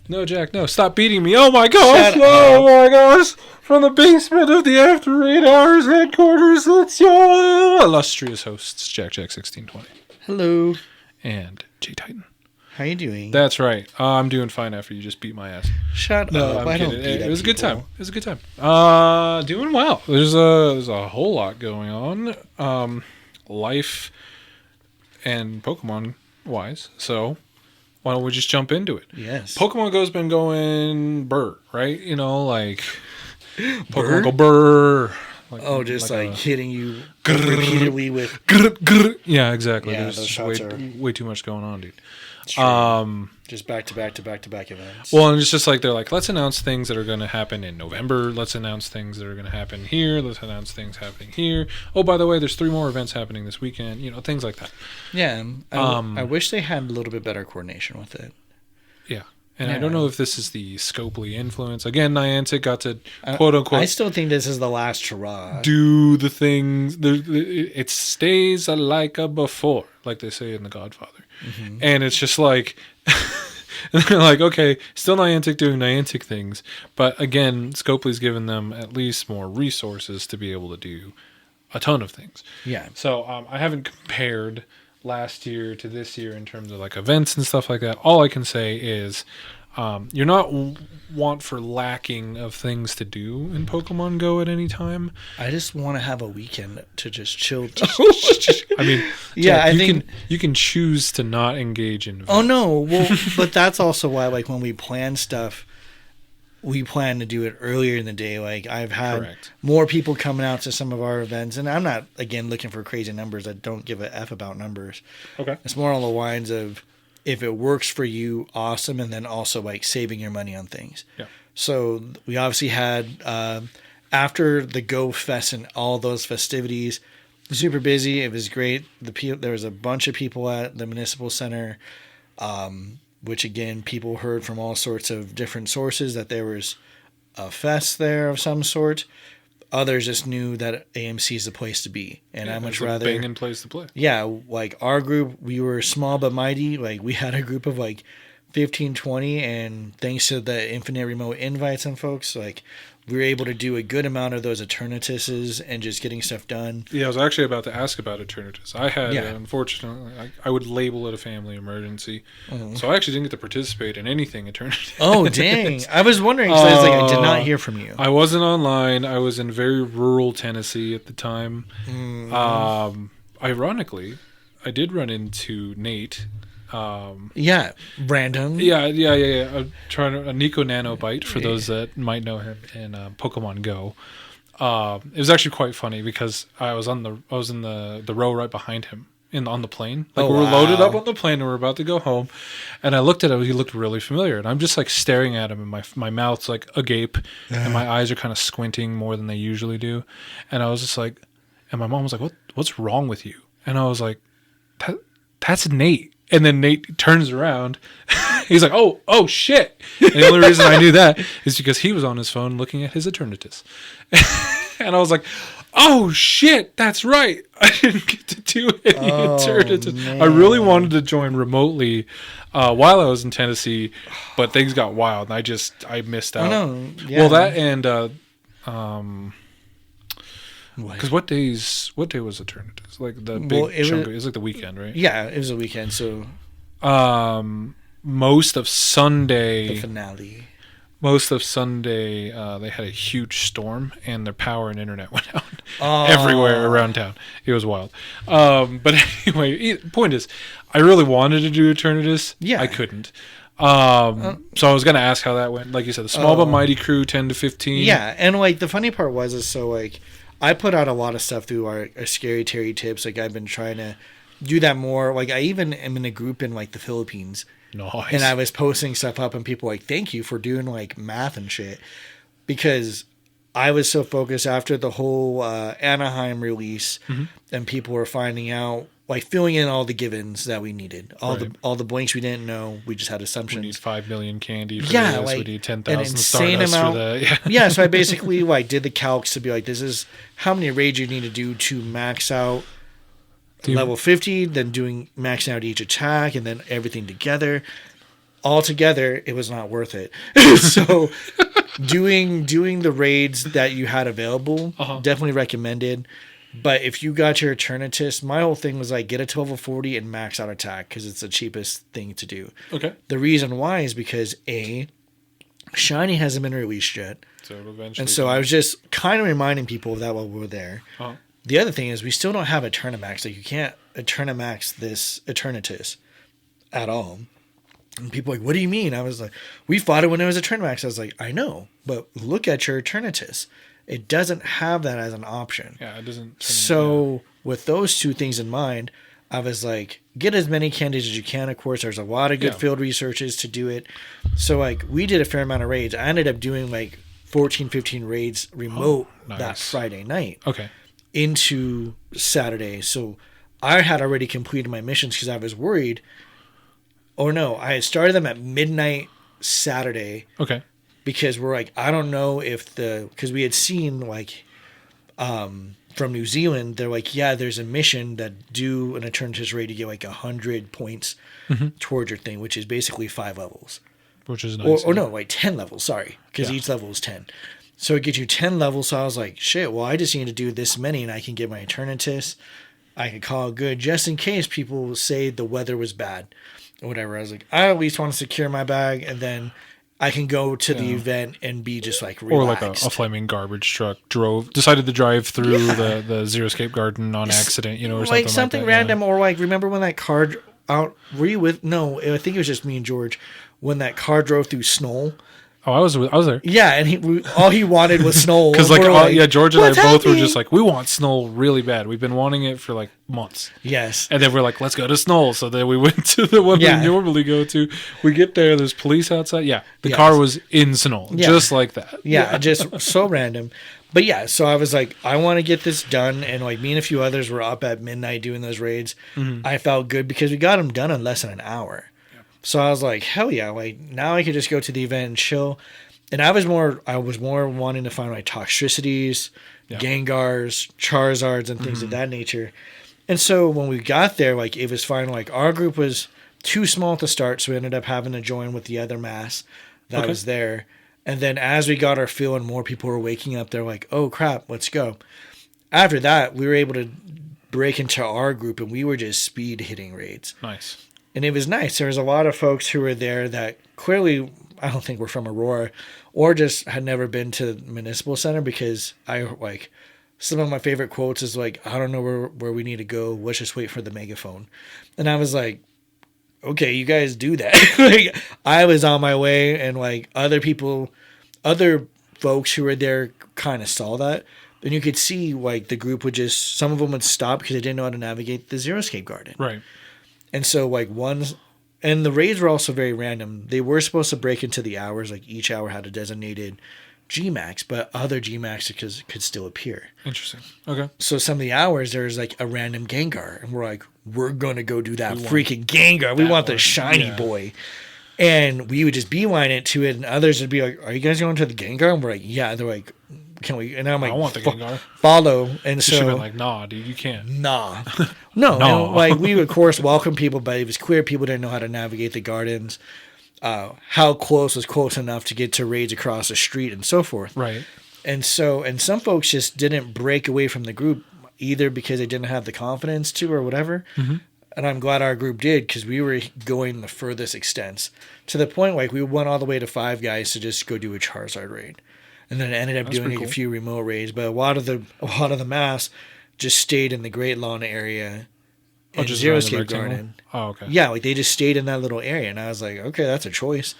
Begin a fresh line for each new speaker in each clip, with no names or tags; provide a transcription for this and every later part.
No, Jack, no. Stop beating me. Oh, my gosh.
Shut
Oh, my gosh. From the basement of the After 8 Hours headquarters, it's your illustrious hosts, JackJack1620.
Hello.
And JayTI7N.
How you doing?
That's right. I'm doing fine after you just beat my ass.
Shut
No,
up.
I'm kidding. It was a good time. It was a good time. Doing well. There's a whole lot going on. Life and Pokemon wise. So why don't we just jump into it?
Yes.
Pokemon Go's been going burr, right? You know, like
Burr?
Pokemon Go burr.
Like hitting you repeatedly with...
Yeah, exactly.
Yeah,
There's
those
just
shots are...
way too much going on, dude.
Just back to back events.
Well, and it's just like they're like, let's announce things that are going to happen in November. Let's announce things that are going to happen here. Let's announce things happening here. Oh, by the way, there's 3 more events happening this weekend. You know, things like that.
Yeah, I wish they had a little bit better coordination with it.
Yeah. And I don't know if this is the Scopely influence. Again, Niantic got to, quote unquote...
I still think this is the last hurrah.
Do the things... It stays like a before, like they say in The Godfather. Mm-hmm. And it's just like... and they're like, okay, still Niantic doing Niantic things. But again, Scopely's given them at least more resources to be able to do a ton of things.
Yeah.
So I haven't compared last year to this year in terms of like events and stuff like that. All I can say is you're not want for lacking of things to do in Pokemon Go at any time.
I just want to have a weekend to just chill.
I mean,
yeah,
Jack,
I think
you can choose to not engage in events.
Oh no, well, but that's also why, like, when we plan stuff, we plan to do it earlier in the day. Like, I've had more people coming out to some of our events, and I'm not, again, looking for crazy numbers. I don't give a F about numbers. Okay. It's more on the lines of, if it works for you, awesome, and then also, like, saving your money on things. Yeah. So we obviously had, after the Go Fest and all those festivities, super busy. It was great. There was a bunch of people at the Municipal Center, which, again, people heard from all sorts of different sources that there was a fest there of some sort. Others just knew that AMC is the place to be. And I much rather...
It's a banging place to play.
Yeah, like our group, we were small but mighty. Like, we had a group of like 15, 20, and thanks to the infinite remote invites and folks, like, we were able to do a good amount of those Eternatuses and just getting stuff done.
Yeah, I was actually about to ask about Eternatus. I had, unfortunately, I would label it a family emergency. Mm-hmm. So I actually didn't get to participate in anything Eternatus.
Oh, dang. I was wondering, because I did not hear from you.
I wasn't online. I was in very rural Tennessee at the time. Ironically, I did run into Nate.
Random.
I'm trying a Nico Nanobite for those that might know him in Pokemon Go. It was actually quite funny because I was in the row right behind him on the plane. Like, we were loaded up on the plane and we were about to go home, and I looked at him. He looked really familiar, and I'm just like staring at him, and my mouth's like agape, and my eyes are kind of squinting more than they usually do, and I was just like, and my mom was like, "What's wrong with you?" And I was like, "That's Nate." And then Nate turns around. He's like, oh, shit. And the only reason I knew that is because he was on his phone looking at his Eternatus. And I was like, oh, shit, that's right. I didn't get to do any Eternatus. Man. I really wanted to join remotely while I was in Tennessee, but things got wild, and I missed out.
Oh, no. Yeah.
Well, that and... Because what day was Eternatus? Like the big chunk. It was like the weekend, right?
Yeah, it was a weekend. So,
most of Sunday,
the finale.
Most of Sunday, they had a huge storm, and their power and internet went out everywhere around town. It was wild. But anyway, point is, I really wanted to do Eternatus. Yeah, I couldn't. So I was gonna ask how that went. Like you said, the small but mighty crew, 10 to 15.
Yeah, and like the funny part was so like. I put out a lot of stuff through our Scary Terry tips. Like, I've been trying to do that more. Like, I even am in a group in, like, the Philippines.
Nice.
And I was posting stuff up, and people were like, thank you for doing, like, math and shit. Because I was so focused after the whole Anaheim release, and people were finding out, like, filling in all the givens that we needed. All the blanks we didn't know. We just had assumptions. We
need 5 million candy for this. Like, we need 10,000 Stardust
amount
for that.
Yeah, so I basically, like, did the calcs to be like, this is how many raids you need to do to max out level 50, then maxing out each attack, and then everything together. altogether, it was not worth it. So doing the raids that you had available, definitely recommended. But if you got your Eternatus, my whole thing was like get a 12 of 40 and max out attack because it's the cheapest thing to do.
Okay.
The reason why is because Shiny hasn't been released yet.
So eventually.
And so I was just kind of reminding people of that while we were there. The other thing is we still don't have Eternamax. Like you can't Eternamax this Eternatus at all. And people are like, what do you mean? I was like, we fought it when it was Eternamax. I was like, I know, but look at your Eternatus. It doesn't have that as an option.
Yeah, it doesn't.
So with those two things in mind, I was like, get as many candies as you can. Of course, there's a lot of good field researches to do it. So like we did a fair amount of raids. I ended up doing like 14, 15 raids remote that Friday night.
Okay.
Into Saturday. So I had already completed my missions because I was worried. Or no, I had started them at midnight Saturday.
Okay.
Because we're like, I don't know if because we had seen like from New Zealand, they're like, yeah, there's a mission that do an Eternatus raid to get like 100 points towards your thing, which is basically 5 levels.
Which is nice.
Or no, like 10 levels, sorry. Because each level is 10. So it gets you 10 levels. So I was like, shit, well, I just need to do this many and I can get my Eternatus. I can call it good just in case people say the weather was bad or whatever. I was like, I at least want to secure my bag and then I can go to the event and be just like relaxed.
Or like a flaming garbage truck decided to drive through the Zero Escape Garden on accident, or something like
something
that,
random. Or like, remember when that car out? Were you with? No, I think it was just me and George when that car drove through snow.
Oh, I was there.
Yeah, and all he wanted was snow.
Because George and I both were just like, we want snow really bad. We've been wanting it for like months.
Yes.
And then we're like, let's go to Snow. So then we went to the one we normally go to. We get there, there's police outside. Yeah, the car was in snow, just like that.
Yeah, just so random. But yeah, so I was like, I want to get this done. And like me and a few others were up at midnight doing those raids. I felt good because we got them done in less than an hour. So I was like, hell yeah, like now I could just go to the event and chill. And I was more wanting to find like Toxtricities, Gengars, Charizards, and things of that nature. And so when we got there, like it was fine. Like our group was too small to start, so we ended up having to join with the other mass that was there. And then as we got our feel and more people were waking up, they're like, oh crap, let's go. After that, we were able to break into our group and we were just speed hitting raids.
Nice.
And it was nice. There was a lot of folks who were there that clearly, I don't think were from Aurora or just had never been to the Municipal Center because some of my favorite quotes is like, I don't know where we need to go. Let's just wait for the megaphone. And I was like, okay, you guys do that. Like, I was on my way and like other folks who were there kind of saw that. And you could see like the group would some of them would stop because they didn't know how to navigate the Zero Escape Garden.
Right.
And so like and the raids were also very random. They were supposed to break into the hours. Like each hour had a designated Gmax, but other Gmax could still appear.
Interesting. Okay.
So some of the hours there's like a random Gengar, and we're like, we're gonna go do that freaking Gengar. We want the shiny boy. And we would just beeline it to it, and others would be like, are you guys going to the Gengar? And we're like, yeah. They're like, can we? And I'm like,
I want the Gengar.
Follow. And
so should have been like, nah, dude, you can't.
Nah. No. And like we would of course welcome people, but it was clear people didn't know how to navigate the gardens. How close was close enough to get to raids across the street and so forth.
Right.
And some folks just didn't break away from the group either because they didn't have the confidence to or whatever. And I'm glad our group did because we were going the furthest extents to the point like we went all the way to 5 guys to just go do a Charizard raid. And then ended up doing a few remote raids, but a lot of the mass just stayed in the Great Lawn area in Zero Escape Garden.
Oh, okay.
Yeah, like they just stayed in that little area, and I was like, okay, that's a choice.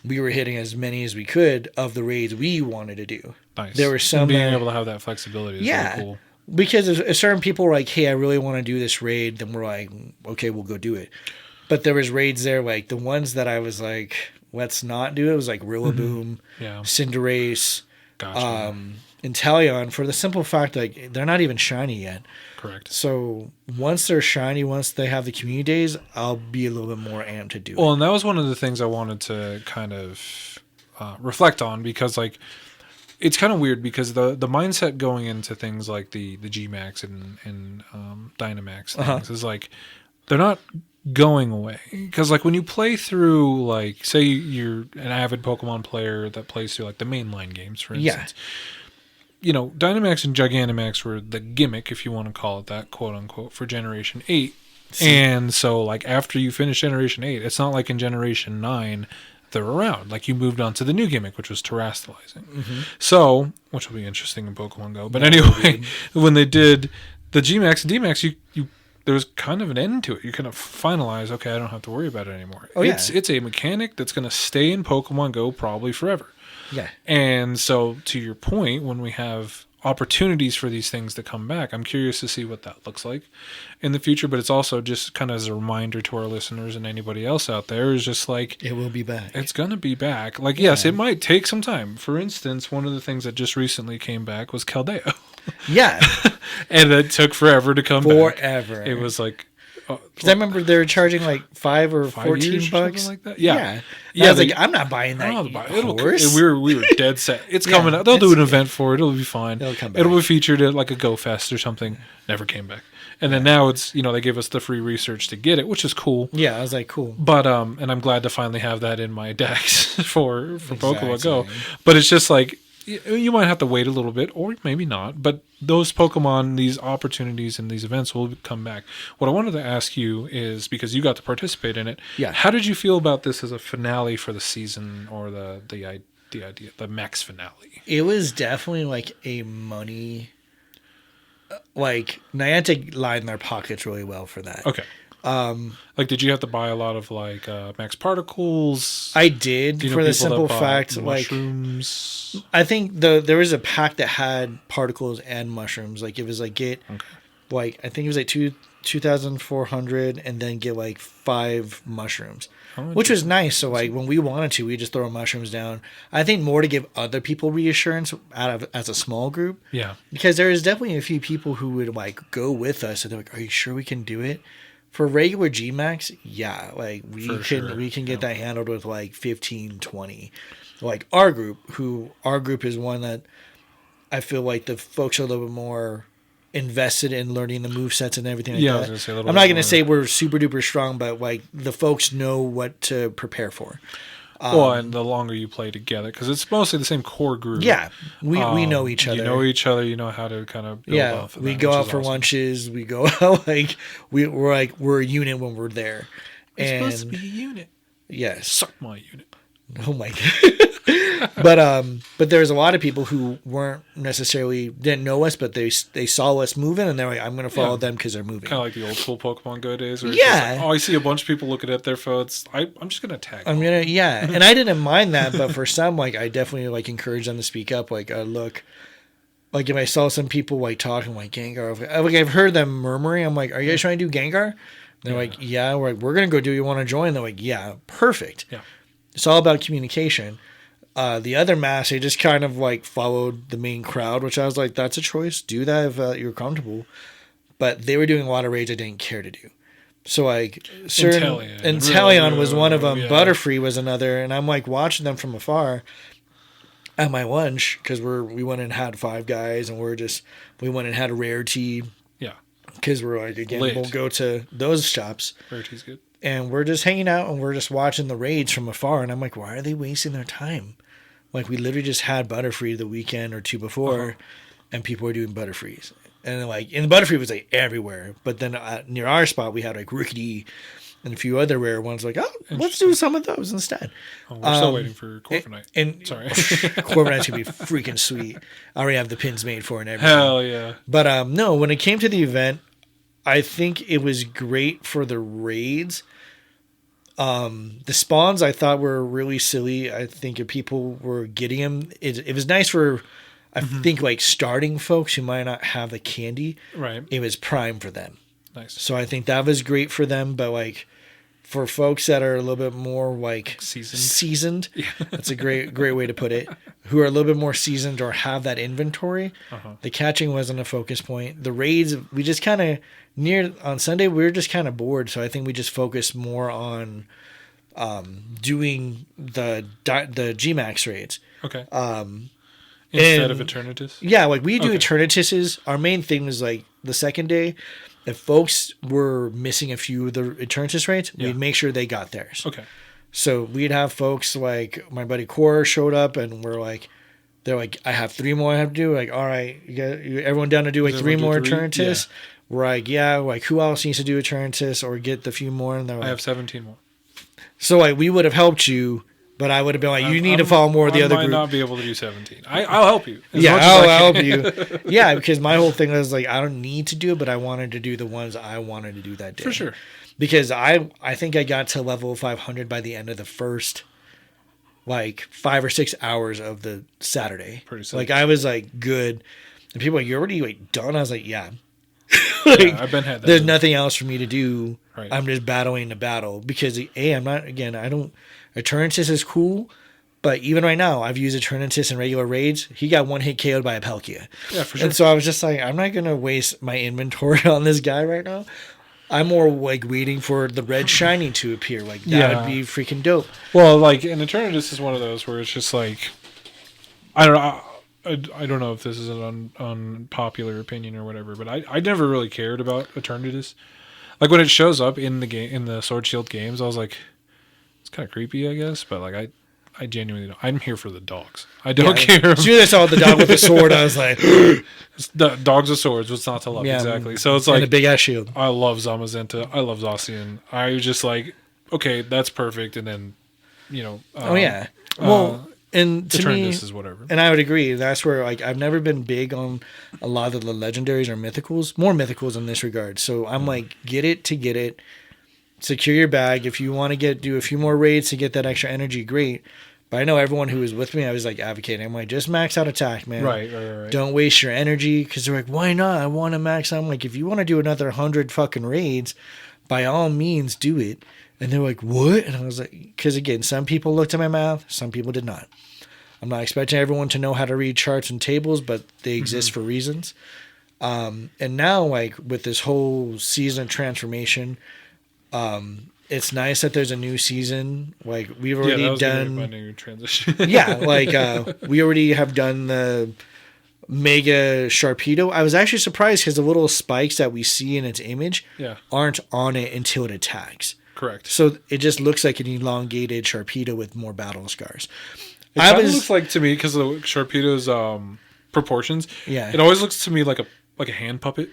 We were hitting as many as we could of the raids we wanted to do.
Nice.
There were some
being able to have that flexibility is really cool.
Because certain people were like, hey, I really want to do this raid. Then we're like, okay, we'll go do it. But there was raids there, like the ones that I was like, let's not do it. It was like Rillaboom, Cinderace, Inteleon, for the simple fact like they're not even shiny yet.
Correct.
So once they're shiny, once they have the community days, I'll be a little bit more amped to do it.
Well, and that was one of the things I wanted to kind of reflect on because like it's kind of weird because the mindset going into things like the Gmax and Dynamax things is like they're not going away. Because like when you play through, like say you're an avid Pokemon player that plays through like the mainline games, for instance. You know, Dynamax and Gigantamax were the gimmick, if you want to call it that, quote unquote, for Generation 8. And so, like, after you finish Generation 8, it's not like in Generation 9 they're around. Like, you moved on to the new gimmick, which was terastallizing. Mm-hmm. So, which will be interesting in Pokemon Go. But anyway, when they did the Gmax and DMAX, you there was kind of an end to it. You kind of finalize, okay, I don't have to worry about it anymore. It's a mechanic that's going to stay in Pokemon Go probably forever.
Yeah.
And so, to your point, when we have opportunities for these things to come back, I'm curious to see what that looks like in the future. But it's also just kind of as a reminder to our listeners and anybody else out there is just like,
it will be back.
It's going to be back. Like, yes, it might take some time. For instance, one of the things that just recently came back was Caldeo.
Yeah.
And it took forever to come back.
Forever.
It was like,
because I remember they were charging like $5 or $14
like that.
Yeah. I was like, I'm not buying that.
We were dead set. It's coming out. They'll do an event for it. It'll be fine. It'll come back. It'll be featured at like a Go Fest or something. Never came back. And then now it's, they gave us the free research to get it, which is cool.
Yeah, I was like, cool.
But and I'm glad to finally have that in my decks for Pokemon Go. But it's just like, you might have to wait a little bit, or maybe not. But those Pokemon, these opportunities and these events will come back. What I wanted to ask you is, because you got to participate in it, how did you feel about this as a finale for the season, or the idea, the Max Finale?
It was definitely like a money, like Niantic lined their pockets really well for that.
Okay. Like, did you have to buy a lot of like Max Particles?
I did, for the simple fact, like
mushrooms.
I think there was a pack that had particles and mushrooms. Like, it was like like I think it was like 2,400, and then get like 5 mushrooms, which was nice. So like when we wanted to, we just throw mushrooms down. I think more to give other people reassurance as a small group.
Yeah,
because there is definitely a few people who would like go with us, and they're like, "Are you sure we can do it?" For regular Gmax, yeah, like we can get that handled with like 15, 20. Like our group is one that I feel like the folks are a little bit more invested in learning the movesets and everything like that.
I was gonna say
I'm not going to say we're super duper strong, but like the folks know what to prepare for.
And the longer you play together, because it's mostly the same core group.
Yeah, we know each other.
You know each other. You know how to kind of build off of
we
that,
go out for lunches. We go out like we're a unit when we're there.
We're supposed to be a unit.
Yes,
suck my unit.
Oh my god. But there's a lot of people who didn't know us, but they saw us moving, and they're like, I'm going to follow them because they're moving.
Kind of like the old school Pokemon Go days. Where it's just like, I see a bunch of people looking at their phones. I'm just going to tag them.
And I didn't mind that, but for some, like, I definitely like encourage them to speak up. Like, look, like if I saw some people like talking like Gengar, like I've heard them murmuring. I'm like, are you guys trying to do Gengar? And they're like, yeah. We're going to go do. You want to join? They're like, yeah, perfect.
Yeah.
It's all about communication. The other mass, they just kind of like followed the main crowd, which I was like, that's a choice. Do that if you're comfortable. But they were doing a lot of raids I didn't care to do. So like Inteleon was one of them. Yeah. Butterfree was another. And I'm like watching them from afar at my lunch, because we went and had 5 guys, and we went and had a Rarity.
Yeah.
Because we're like, again, we'll go to those shops.
Rarity's good.
And we're just hanging out, and we're just watching the raids from afar. And I'm like, why are they wasting their time? Like, we literally just had Butterfree the weekend or 2 before, and people were doing Butterfrees. And like, and the Butterfree was like everywhere. But then near our spot, we had like Rickety and a few other rare ones. Like, let's do some of those instead.
Oh, we're still waiting for Corviknight.
And
sorry,
Corviknight's gonna be freaking sweet. I already have the pins made for it and everything.
Hell yeah!
But no, when it came to the event, I think it was great for the raids. The spawns I thought were really silly. I think if people were getting them, it was nice for, I think, like starting folks who might not have the candy.
Right.
It was prime for them.
Nice.
So I think that was great for them. But like for folks that are a little bit more like seasoned, that's a great way to put it, who are a little bit more seasoned or have that inventory, the catching wasn't a focus point. The raids, we just kind of on Sunday, we were just kind of bored. So I think we just focused more on doing the Gmax raids.
Okay. Instead of Eternatus?
Yeah, like we do Eternatuses. Our main thing was like the second day, if folks were missing a few of the Eternatus raids, we'd make sure they got theirs.
Okay.
So we'd have folks like my buddy Core showed up, and they're like, I have 3 more I have to do. Like, all right, everyone down to do like 3 more Eternatus? Yeah. We're like, yeah. Like, who else needs to do Eternatus or get the few more? And they're like,
I have 17 more.
So like, we would have helped you, but I would have been like, you need to follow more of the other group.
I might not be able to do 17. I'll help you.
I'll help you. Yeah, because my whole thing was like, I don't need to do it, but I wanted to do the ones I wanted to do that day.
For sure.
Because I think I got to level 500 by the end of the first, like, 5 or 6 hours of the Saturday.
Pretty sick.
Like, I was like, good. And people were like, you're already like done? I was like, yeah.
I've been had that.
There's nothing else for me to do.
Right.
I'm just battling the battle because Eternatus is cool, but even right now, I've used Eternatus in regular raids. He got 1-hit KO'd by a Palkia.
Yeah, for sure.
And so I was just like, I'm not going to waste my inventory on this guy right now. I'm more like waiting for the red shiny to appear. Like, that would be freaking dope.
Well, like, and Eternatus is one of those where it's just like, I don't know. I don't know if this is an unpopular opinion or whatever, but I never really cared about Eternatus. Like, when it shows up in the game, in the Sword Shield games, I was like, it's kind of creepy, I guess, but like, I genuinely don't. I'm here for the dogs. I don't care.
As soon as I saw the dog with the sword, I was like,
the dogs with swords. What's not to love? Yeah, exactly. So it's like,
and a big ass shield.
I love Zamazenta. I love Zacian. I was just like, okay, that's perfect. And then,
well, and to me,
is whatever.
And I would agree. That's where, like, I've never been big on a lot of the legendaries or mythicals. More mythicals in this regard. So I'm like, get it to get it. Secure your bag. If you want to do a few more raids to get that extra energy, great. But I know everyone who was with me, I was like advocating. I'm like, just max out attack, man.
Right.
Don't waste your energy, because they're like, why not? I want to max out. I'm like, if you want to do another 100 fucking raids, by all means, do it. And they're like, what? And I was like, because again, some people looked at my math, some people did not. I'm not expecting everyone to know how to read charts and tables, but they exist for reasons. And now, like, with this whole season transformation, it's nice that there's a new season. Like, we've already done
my new transition.
We already have done the Mega Sharpedo. I was actually surprised because the little spikes that we see in its image aren't on it until it attacks.
Correct.
So it just looks like an elongated Sharpedo with more battle scars.
It kind of looks like, to me, because of Sharpedo's proportions. Yeah. It always looks to me like a hand puppet.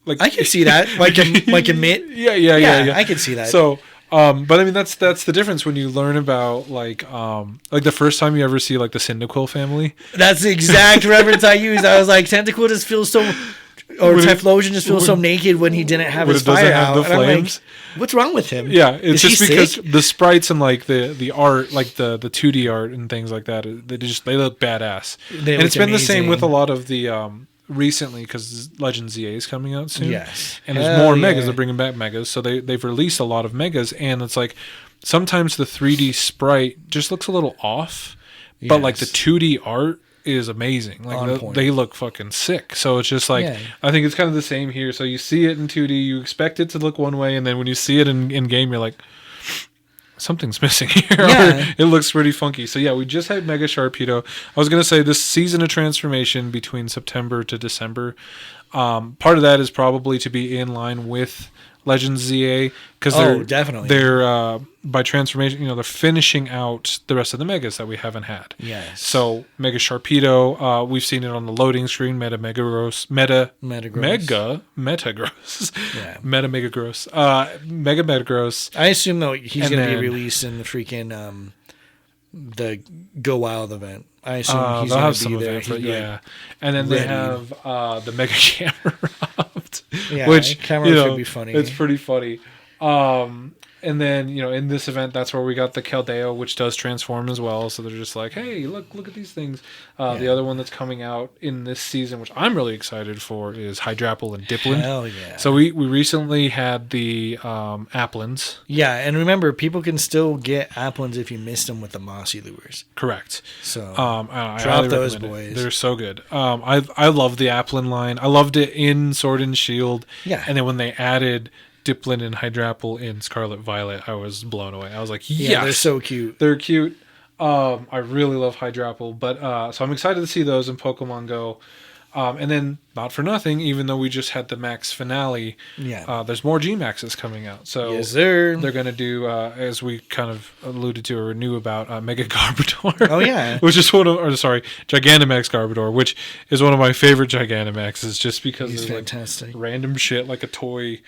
Like,
I can see that, like a mitt.
Yeah.
I can see that.
So, but I mean, that's the difference when you learn about like the first time you ever see like the Cyndaquil family.
That's the exact reference I used. I was like, Tentacle just feels so, or Typhlosion just feels so naked when he didn't have his fire out.
The flames.
Like, what's wrong with him?
Yeah, it's just because the sprites and like the art, like the 2D art and things like that, they look badass. And it's been amazing. The same with a lot of the recently, because Legend ZA is coming out soon.
Yes.
And there's more megas. They're bringing back megas. So they've released a lot of megas. And it's like sometimes the 3D sprite just looks a little off. Yes. But like the 2D art is amazing. Like they look fucking sick. So it's just like, I think it's kind of the same here. So you see it in 2D, you expect it to look one way. And then when you see it in game, you're like, something's missing here. Yeah. It looks pretty funky. So yeah, we just had Mega Sharpedo. I was gonna say this season of transformation between September to December. Part of that is probably to be in line with Legends ZA, because they're by transformation, they're finishing out the rest of the megas that we haven't had.
Yes.
So Mega Sharpedo, we've seen it on the loading screen. Meta Metagross. Yeah. Mega Metagross.
I assume though he's going to be released in the freaking the Go Wild event. I assume he's going to be there.
And then they have the Mega Camerupt, which
Camerupt would be funny.
It's pretty funny. And then, in this event, that's where we got the Keldeo, which does transform as well. So they're just like, hey, look at these things. The other one that's coming out in this season, which I'm really excited for, is Hydrapple and Dipplin.
Hell yeah.
So we recently had the Applins.
Yeah, and remember, people can still get Applins if you missed them with the Mossy Lures.
Correct.
So
I
drop those boys.
They're so good. I love the Applin line. I loved it in Sword and Shield.
Yeah.
And then when they added Dipplin and Hydrapple in Scarlet Violet, I was blown away. I was like, yes!
Yeah, they're so cute.
They're cute. I really love Hydrapple, but so I'm excited to see those in Pokemon Go. And then, not for nothing, even though we just had the Max Finale, there's more G-Maxes coming out. So
yes, sir.
They're going to do, as we kind of alluded to or knew about, Mega Garbodor.
Oh, yeah.
Which is Gigantamax Garbodor, which is one of my favorite Gigantamaxes just because
he's
there's
fantastic.
like random shit like a toy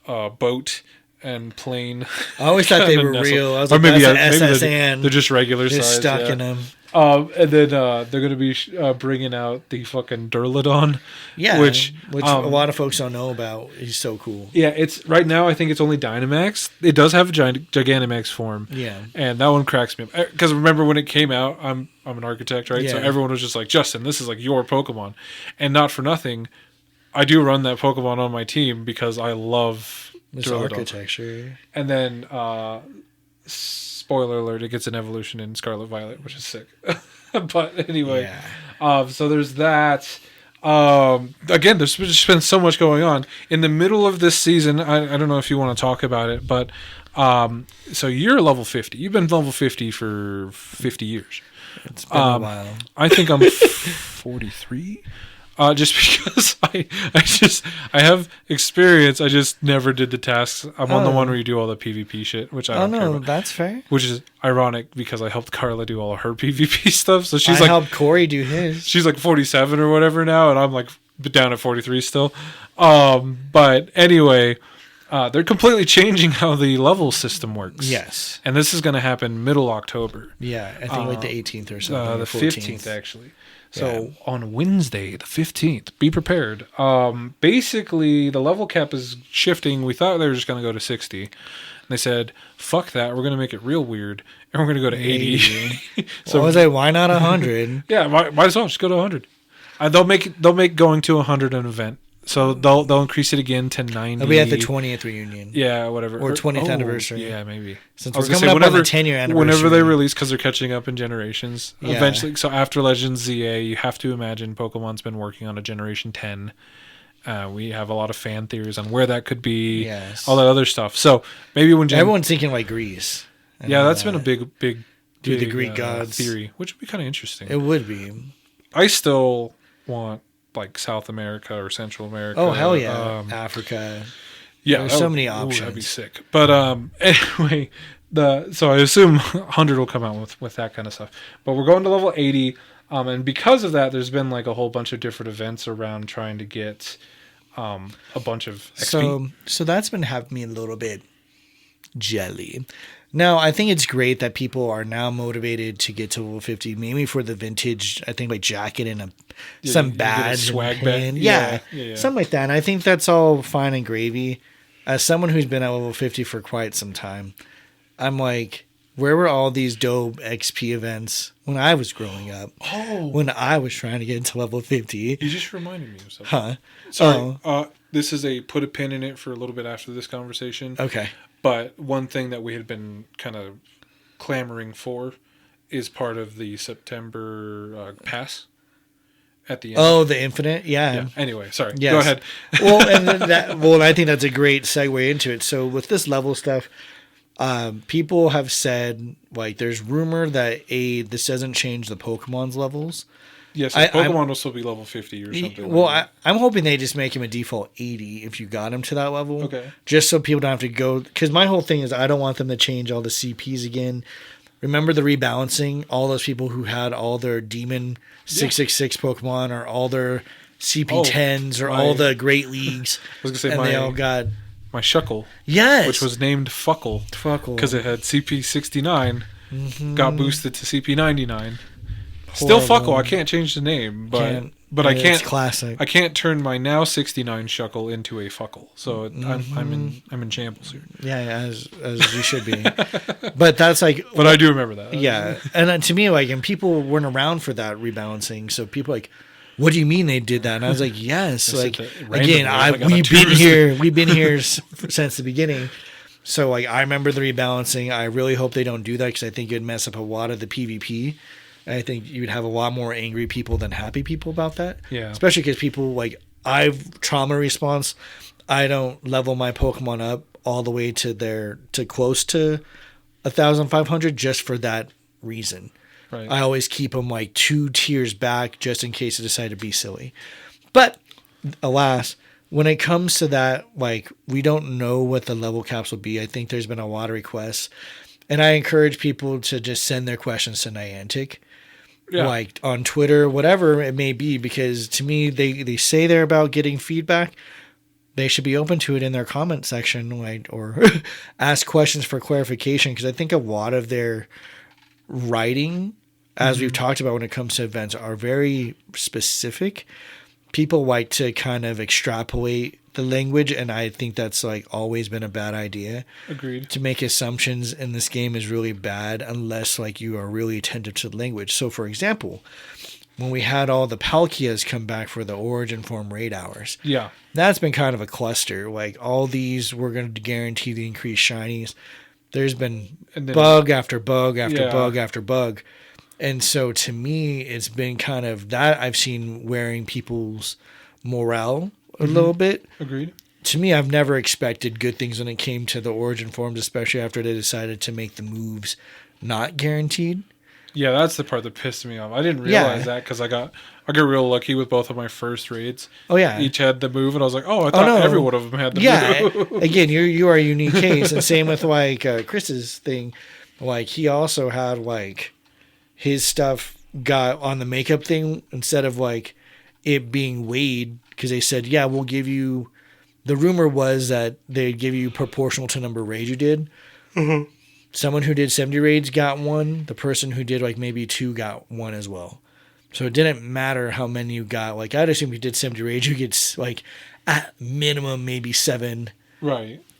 boat and plane.
I always thought they were real. I was like,
maybe
SSN.
They're just regular size.
Just stuck in them.
And then they're going to be bringing out the fucking Durlodon.
Yeah, which a lot of folks don't know about. He's so cool.
Yeah, it's right now I think it's only Dynamax. It does have a Gigantamax form.
Yeah. And
that one cracks me up. Because remember when it came out, I'm an architect, right?
Yeah.
So everyone was just like, Justin, this is like your Pokemon. And not for nothing, I do run that Pokemon on my team because I love
this architecture.
And then... spoiler alert, it gets an evolution in Scarlet Violet, which is sick. But anyway, so there's that. Again, there's just been so much going on. In the middle of this season, I don't know if you want to talk about it, but so you're level 50. You've been level 50 for 50 years.
It's been a while.
I think I'm 43. Just because I have experience. I just never did the tasks. I'm on the one where you do all the PvP shit, which I don't care about.
That's fair.
Which is ironic because I helped Carla do all of her PvP stuff. So I
helped Corey do his.
She's like 47 or whatever now, and I'm like down at 43 still. But anyway, they're completely changing how the level system works.
Yes. And
this is going to happen middle October.
Yeah, I think like the 18th or something.
The 15th actually. So on Wednesday, the 15th, be prepared. Basically, the level cap is shifting. We thought they were just going to go to 60. And they said, fuck that. We're going to make it real weird. And we're going to go to 80.
So I was like, why not 100?
Yeah, might as well just go to 100. They'll make going to 100 an event. So they'll increase it again to 90.
It'll be at the 20th reunion.
Yeah, whatever.
Or 20th anniversary.
Yeah, maybe.
Since we're coming up on the 10-year anniversary.
Whenever they release, because they're catching up in generations. Yeah. Eventually, so after Legends ZA, you have to imagine Pokemon's been working on a Generation 10. We have a lot of fan theories on where that could be.
Yes.
All that other stuff. So maybe when
everyone's thinking like Greece.
Yeah, that's been a big
the Greek gods
theory, which would be kind of interesting.
It would be.
I still want like South America or Central America.
Oh hell yeah, Africa.
Yeah,
there's so many options.
That'd be sick. But anyway, so I assume 100 will come out with that kind of stuff. But we're going to level 80, and because of that, there's been like a whole bunch of different events around trying to get a bunch of XP.
So that's been having me a little bit jelly. Now, I think it's great that people are now motivated to get to level 50, maybe for the vintage, I think, like jacket and some badge.
Swag bag.
Yeah, something like that. And I think that's all fine and gravy. As someone who's been at level 50 for quite some time, I'm like, where were all these dope XP events when I was growing up?
Oh.
When I was trying to get to level 50.
You just reminded me of something.
Huh?
Sorry. This is put a pin in it for a little bit after this conversation.
Okay.
But one thing that we had been kind of clamoring for is part of the September pass at the end.
Oh, the Infinite? Yeah.
Anyway, sorry.
Yes.
Go ahead.
Well, I think that's a great segue into it. So with this level stuff, people have said, like, there's rumor that this doesn't change the Pokemon's levels.
Yes, Pokemon will still be level 50 or something.
Well, I'm hoping they just make him a default 80 if you got him to that level.
Okay.
Just so people don't have to go. Because my whole thing is I don't want them to change all the CPs again. Remember the rebalancing? All those people who had all their Demon 666 Pokemon or all their CP10s or all the Great Leagues.
I was going to say,
and they all got...
My Shuckle.
Yes.
Which was named Fuckle. Because it had CP69. Got boosted to CP99. Still Fuckle. I can't change the name, but I can't.
It's classic.
I can't turn my now 69 Shuckle into a Fuckle. So I'm in shambles here.
Yeah, as you should be. But that's like.
But I do remember that.
Yeah, and to me, like, and people weren't around for that rebalancing, so people like, what do you mean they did that? And I was like, yes, like again, we've been here since the beginning. So like, I remember the rebalancing. I really hope they don't do that because I think it'd mess up a lot of the PvP. I think you'd have a lot more angry people than happy people about that.
Yeah.
Especially because people, like, I've trauma response. I don't level my Pokemon up all the way to close to 1,500 just for that reason.
Right.
I always keep them, like, 2 tiers back just in case I decide to be silly. But alas, when it comes to that, like, we don't know what the level caps will be. I think there's been a lot of requests, and I encourage people to just send their questions to Niantic, like on Twitter, whatever it may be, because to me, they say they're about getting feedback. They should be open to it in their comment section, like, or ask questions for clarification, because I think a lot of their writing, as we've talked about when it comes to events, are very specific. People like to kind of extrapolate the language, and I think that's like always been a bad idea.
Agreed.
To make assumptions in this game is really bad unless like you are really attentive to the language. So for example, when we had all the Palkias come back for the Origin Form raid hours, that's been kind of a cluster. Like, all these were going to guarantee the increased shinies. There's been bug after bug after bug after bug. And so to me, it's been kind of that I've seen wearing people's morale a little bit.
Agreed.
To me, I've never expected good things when it came to the Origin Forms, especially after they decided to make the moves not guaranteed.
Yeah, that's the part that pissed me off. I didn't realize that because I got real lucky with both of my first raids.
Oh yeah,
each had the move, and I was like, oh, I thought every one of them had the move.
Again, you are a unique case, and same with like Chris's thing. Like, he also had like his stuff got on the makeup thing instead of like it being weighed, because they said, yeah, we'll give you. The rumor was that they'd give you proportional to number of raids you did. Mm-hmm. Someone who did 70 raids got one. The person who did like maybe 2 got one as well. So it didn't matter how many you got. Like, I'd assume if you did 70 raids, you get like at minimum maybe 7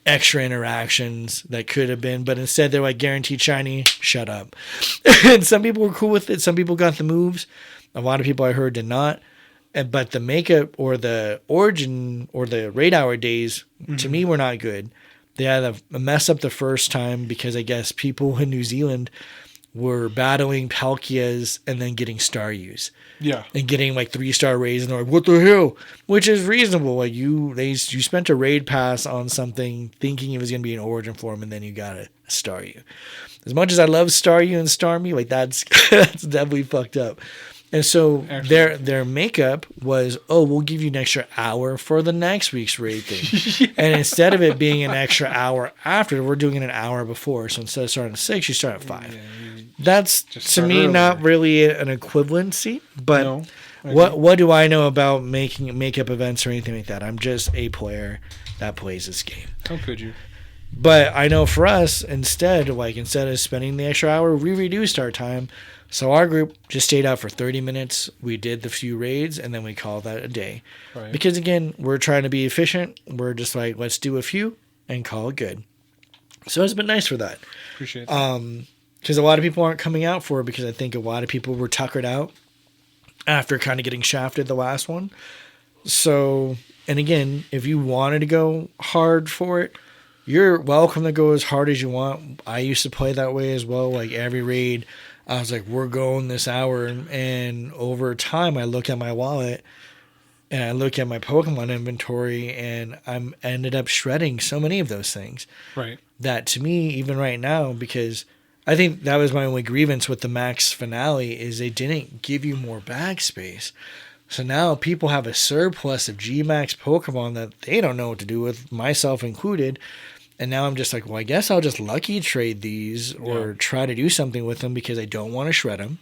extra interactions that could have been. But instead they're like guaranteed shiny. Shut up. And some people were cool with it. Some people got the moves. A lot of people I heard did not. But the makeup or the Origin or the raid hour days to me were not good. They had a mess up the first time because I guess people in New Zealand were battling Palkias and then getting Star Use. Yeah. And getting like 3-star raids, and they're like, what the hell? Which is reasonable. Like, you spent a raid pass on something thinking it was going to be an Origin Form, and then you got a Star U. As much as I love Star U and Star Me, like, that's definitely fucked up. And so their makeup was, we'll give you an extra hour for the next week's raid thing. And instead of it being an extra hour after, we're doing it an hour before. So instead of starting at 6, you start at 5. That's, to me, earlier. Not really an equivalency. But no, what do I know about making makeup events or anything like that? I'm just a player that plays this game.
How could you?
But I know for us, instead of spending the extra hour, we reduced our time. So our group just stayed out for 30 minutes. We did the few raids, and then we called that a day. Right. Because, again, we're trying to be efficient. We're just like, let's do a few and call it good. So it's been nice for that.
Appreciate that.
Because a lot of people aren't coming out for it, because I think a lot of people were tuckered out after kind of getting shafted the last one. So, and again, if you wanted to go hard for it, you're welcome to go as hard as you want. I used to play that way as well. Like, every raid, I was like, we're going this hour. And over time, I look at my wallet and I look at my Pokemon inventory, and I ended up shredding so many of those things. Right. That to me, even right now, because I think that was my only grievance with the Max Finale, is they didn't give you more bag space. So now people have a surplus of G-Max Pokemon that they don't know what to do with, myself included. And now I'm just like, well, I guess I'll just lucky trade these or try to do something with them, because I don't want to shred them,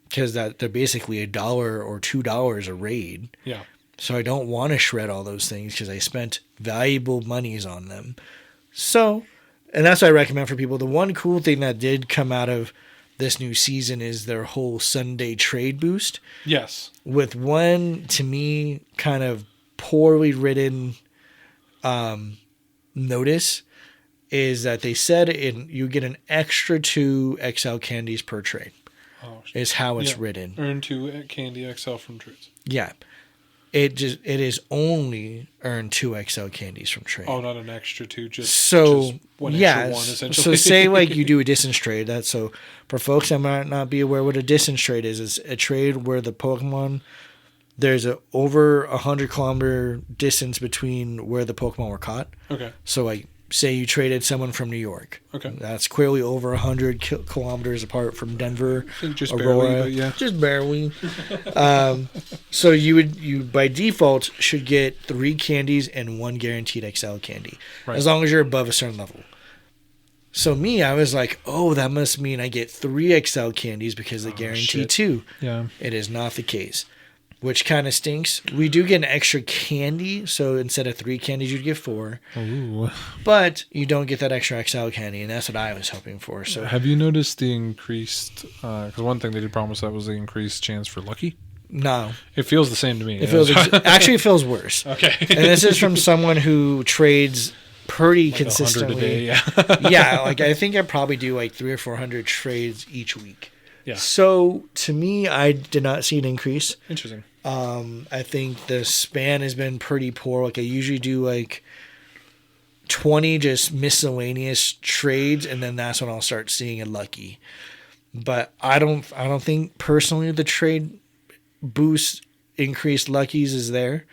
because they're basically $1 or $2 a raid. Yeah. So I don't want to shred all those things because I spent valuable monies on them. So, and that's what I recommend for people. The one cool thing that did come out of this new season is their whole Sunday trade boost. Yes. With one, to me, kind of poorly written notice, is that they said you get an extra 2 XL candies per trade. Oh, is how it's written.
Earn 2 candy XL from trades.
Yeah. It is only earn 2 XL candies from trade.
Oh, not an extra 2, just
one extra 1 essentially. So say like you do a distance trade. That's so for folks that might not be aware what a distance trade is. It's a trade where the Pokemon, there's over 100 kilometer distance between where the Pokemon were caught. Okay. So like say you traded someone from New York.
Okay.
That's clearly over 100 kilometers apart from Denver.
I think just
Aurora.
barely, but yeah.
Just barely. So you by default should get 3 candies and 1 guaranteed XL candy.
Right.
As long as you're above a certain level. So me, I was like, oh, that must mean I get 3 XL candies because they guarantee 2.
Yeah.
It is not the case, which kind of stinks. We do get an extra candy, so instead of 3 candies, you'd get 4.
Ooh.
But you don't get that extra XL candy, and that's what I was hoping for. So
have you noticed the increased? Because one thing they did promise that was the increased chance for lucky.
No,
it feels the same to me.
It feels actually it feels worse.
Okay,
and this is from someone who trades pretty consistently.
100 a day, yeah.
Yeah, like I think I probably do like 300 or 400 trades each week.
Yeah.
So to me, I did not see an increase.
Interesting.
I think the span has been pretty poor. Like I usually do like 20 just miscellaneous trades, and then that's when I'll start seeing a lucky. But I don't think personally the trade boost increased luckies is there.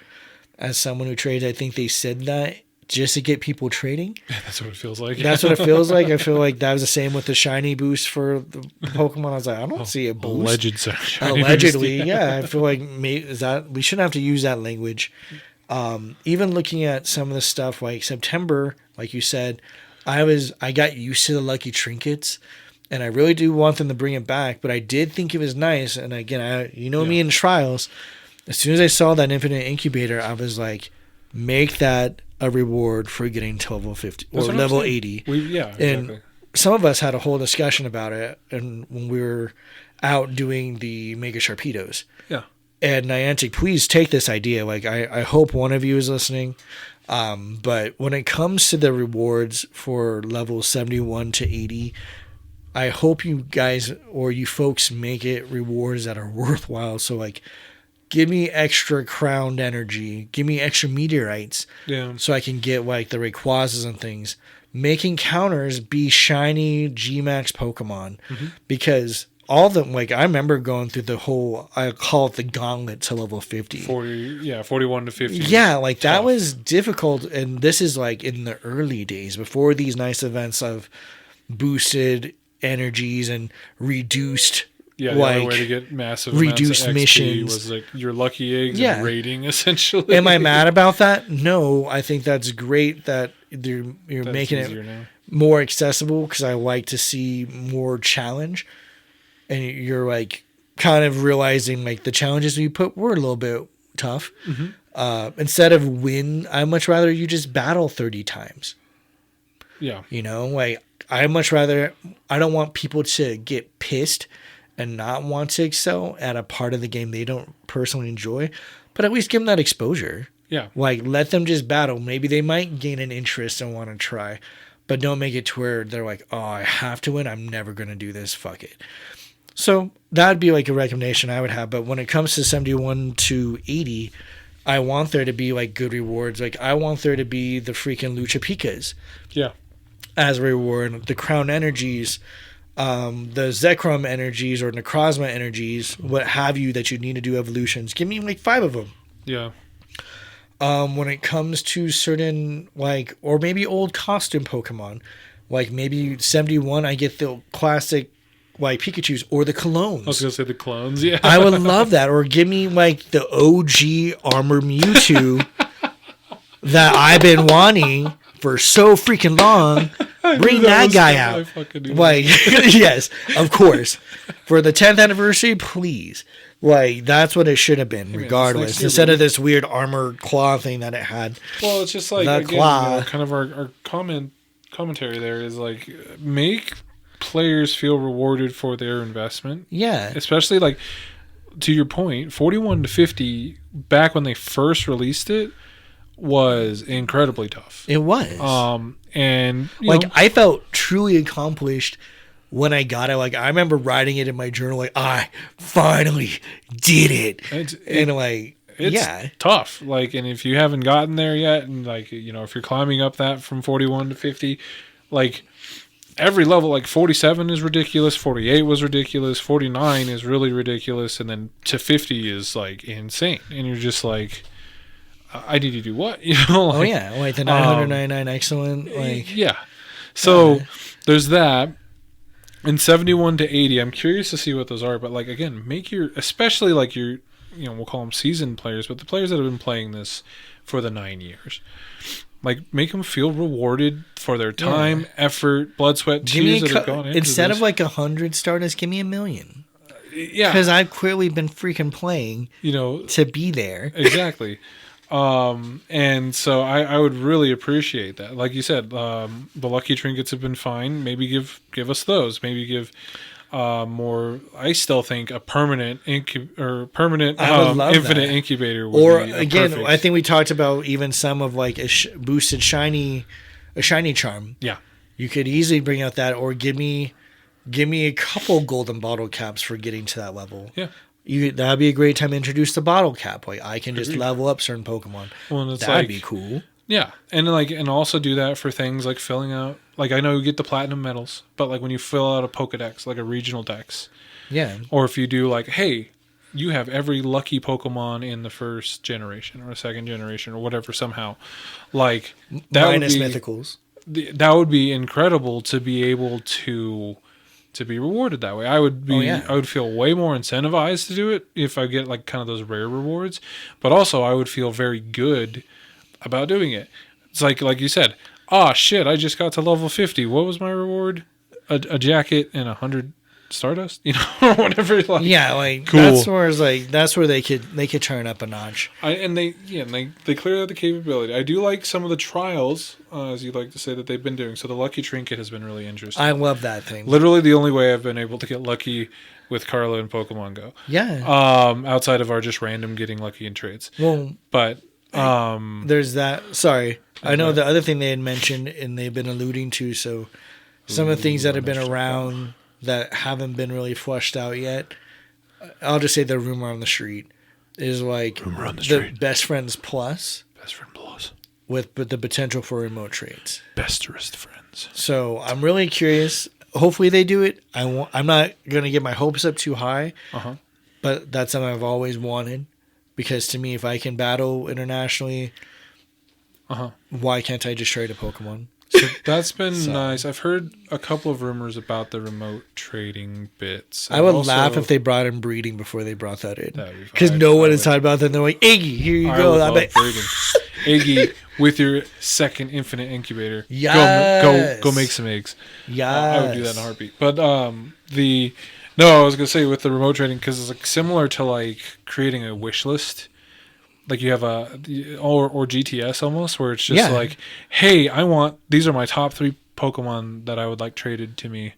As someone who trades, I think they said that just to get people trading.
That's what it feels like.
That's what it feels like. I feel like that was the same with the shiny boost for the Pokemon. I was like, I don't see a boost. Allegedly,
boost,
yeah. I feel like we shouldn't have to use that language. Even looking at some of the stuff like September, like you said, I got used to the lucky trinkets, and I really do want them to bring it back. But I did think it was nice. And again, me in trials. As soon as I saw that infinite incubator, I was like, make that a reward for getting to level 50 or level 80.
Exactly.
And some of us had a whole discussion about it, and when we were out doing the Mega Sharpedos.
Yeah.
And Niantic, please take this idea. Like I hope one of you is listening. But when it comes to the rewards for level 71 to 80, I hope you guys or you folks make it rewards that are worthwhile. So like, give me extra crowned energy. Give me extra meteorites.
Yeah.
So I can get like the Rayquazas and things. Making counters be shiny G-Max Pokemon. Mm-hmm. Because all of them, like I remember going through the whole, I call it the gauntlet to level 50.
41 to 50.
Yeah, like that was difficult. And this is like in the early days before these nice events of boosted energies and reduced.
Yeah, the only way to get massive
reduced
XP
missions
was like your lucky eggs and rating, essentially.
Am I mad about that? No, I think that's great that you're making it more accessible because I like to see more challenge. And you're like kind of realizing like the challenges we put were a little bit tough. Mm-hmm. Instead of win, I'd much rather you just battle 30 times.
Yeah.
Like I don't want people to get pissed and not want to excel at a part of the game they don't personally enjoy, but at least give them that exposure.
Yeah.
Like, let them just battle. Maybe they might gain an interest and want to try, but don't make it to where they're like, oh, I have to win. I'm never going to do this. Fuck it. So that'd be like a recommendation I would have. But when it comes to 71 to 80, I want there to be like good rewards. Like, I want there to be the freaking Lucha Pikas.
Yeah.
As a reward, the Crown Energies, the Zekrom energies or Necrozma energies, what have you, that you need to do evolutions. Give me like 5 of them.
Yeah.
When it comes to certain like, or maybe old costume Pokemon, like maybe 71, I get the classic like Pikachus or the clones.
I was gonna say the clones. Yeah.
I would love that. Or give me like the OG Armor Mewtwo that I've been wanting for so freaking long. Bring that guy out. Like, yes, of course. For the 10th anniversary, please. Like, that's what it should have been, regardless. Instead of this weird armor claw thing that it had.
Well, it's just like, again, kind of our commentary there is like, make players feel rewarded for their investment.
Yeah.
Especially, like, to your point, 41 to 50, back when they first released it, was incredibly tough.
It was.
And
like, I felt truly accomplished when I got it. Like, I remember writing it in my journal, like, I finally did it. It's
tough. Like, and if you haven't gotten there yet, and like, if you're climbing up that from 41 to 50, like, every level, like 47 is ridiculous, 48 was ridiculous, 49 is really ridiculous, and then to 50 is like insane. And you're just like, I need to do what? You know? Like,
oh yeah, like the 999 excellent. Like
yeah. So there's that. And 71 to 80, I'm curious to see what those are. But like again, especially like your, we'll call them seasoned players, but the players that have been playing this for the 9 years. Like, make them feel rewarded for their time, effort, blood, sweat, tears that have gone into
instead
this.
of like 100 starters, give me 1 million.
Yeah.
Because I've clearly been freaking playing, to be there.
Exactly. And so I would really appreciate that. Like you said, the lucky trinkets have been fine. Maybe give us those. Maybe give more. I still think a permanent infinite incubator would
or
be
again,
perfect.
I think we talked about even some of like a boosted shiny charm.
Yeah,
you could easily bring out that, or give me a couple golden bottle caps for getting to that level.
Yeah.
That'd be a great time to introduce the bottle cap. Like I can just level up certain Pokemon.
Well,
that'd be cool.
Yeah, and also do that for things like filling out. Like I know you get the platinum medals, but like when you fill out a Pokedex, like a regional dex.
Yeah.
Or if you do like, hey, you have every lucky Pokemon in the first generation or second generation or whatever somehow, like that
minus
would be,
mythicals.
That would be incredible to be able to be rewarded that way. I would feel way more incentivized to do it if I get like kind of those rare rewards, but also I would feel very good about doing it. It's like you said, shit, I just got to level 50. What was my reward? A jacket and 100 Stardust, or whatever. Like,
yeah, like
cool.
That's where they could turn up a notch.
They clearly have the capability. I do like some of the trials, as you like to say, that they've been doing. So the lucky trinket has been really interesting.
I love that thing.
Literally the only way I've been able to get lucky with Carla and Pokemon Go.
Yeah.
Outside of our just random getting lucky in trades.
Well,
but
there's that. Sorry, I know the other thing they had mentioned and they've been alluding to. So some of the things that have been around that haven't been really flushed out yet. I'll just say the rumor on the street is like the Best Friends Plus.
Best Friend Plus.
With the potential for remote trades.
Besterest friends.
So I'm really curious. Hopefully they do it. I'm not going to get my hopes up too high. But that's something I've always wanted. Because to me, if I can battle internationally, why can't I just trade a Pokemon?
So that's been nice. I've heard a couple of rumors about the remote trading bits.
I would laugh if they brought in breeding before they brought that in. Because no one has talked about that. And they're like, Iggy, here you go. I'm like,
Iggy, with your second infinite incubator.
Yes.
Go make some eggs.
Yeah.
I would do that in a heartbeat. But I was going to say with the remote trading, because it's like similar to like creating a wish list. Like you have or GTS almost, where it's just like, hey, these are my top 3 Pokemon that I would like traded to me.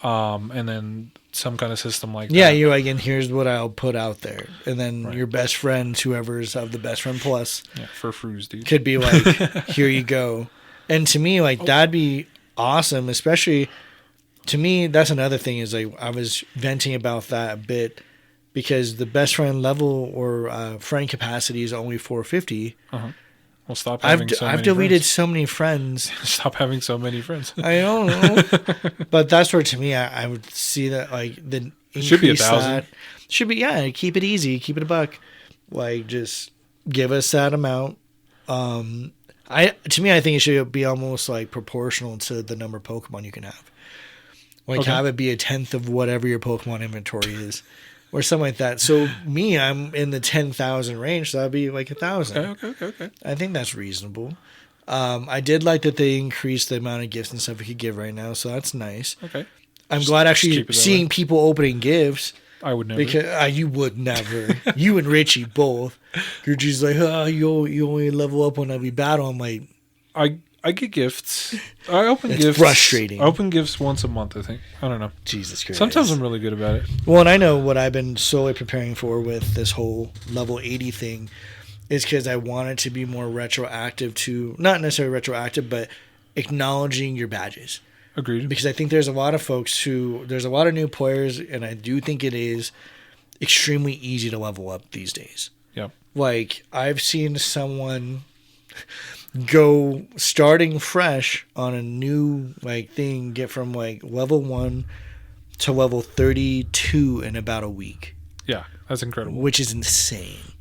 And then some kind of system like that.
Yeah, you're like, and here's what I'll put out there. And then your best friends, whoever's of the Best Friend Plus.
Yeah, for Fruz, dude.
Could be like, here you go. And to me, like, that'd be awesome, especially, to me, that's another thing is like, I was venting about that a bit. Because the best friend level or friend capacity is only 450.
Well, stop having
I've deleted so many friends.
Stop having so many friends.
I don't know. But that's where, to me, I would see that, like, the increase
should be 1,000.
Should be, keep it easy. Keep it $1. Like, just give us that amount. To me, I think it should be almost, like, proportional to the number of Pokemon you can have. Like, have it be 1/10 of whatever your Pokemon inventory is. Or something like that. So I'm in the 10,000 range. So that'd be like 1,000.
Okay.
I think that's reasonable. I did like that they increased the amount of gifts and stuff we could give right now. So that's nice.
Okay.
I'm glad actually seeing people opening gifts.
I would never.
Because you would never. You and Richie both. Richie's like, you only level up when we battle. I'm like,
I get gifts. I open
it's
gifts.
Frustrating.
I open gifts once a month, I think. I don't know.
Jesus Christ.
Sometimes I'm really good about it.
Well, and I know what I've been slowly preparing for with this whole level 80 thing is because I want it to be more retroactive to, not necessarily retroactive, but acknowledging your badges.
Agreed.
Because I think there's a lot of folks there's a lot of new players, and I do think it is extremely easy to level up these days.
Yep.
Like, I've seen someone go starting fresh on a new thing, get from level 1 to level 32 in about a week.
Yeah, that's incredible.
Which is insane.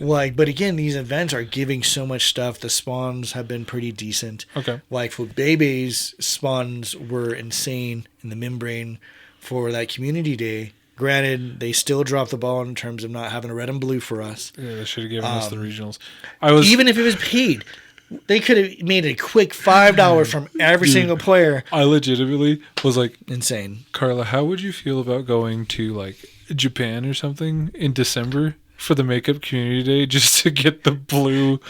Like, but again, these events are giving so much stuff. The spawns have been pretty decent.
Okay.
Like for Bebe's spawns were insane in the membrane for that community day. Granted, they still dropped the ball in terms of not having a red and blue for us.
Yeah, they should have given us the regionals.
Even if it was paid, they could have made a quick $5 from every single player.
I legitimately was like,
insane.
Carla, how would you feel about going to like Japan or something in December for the makeup community day just to get the blue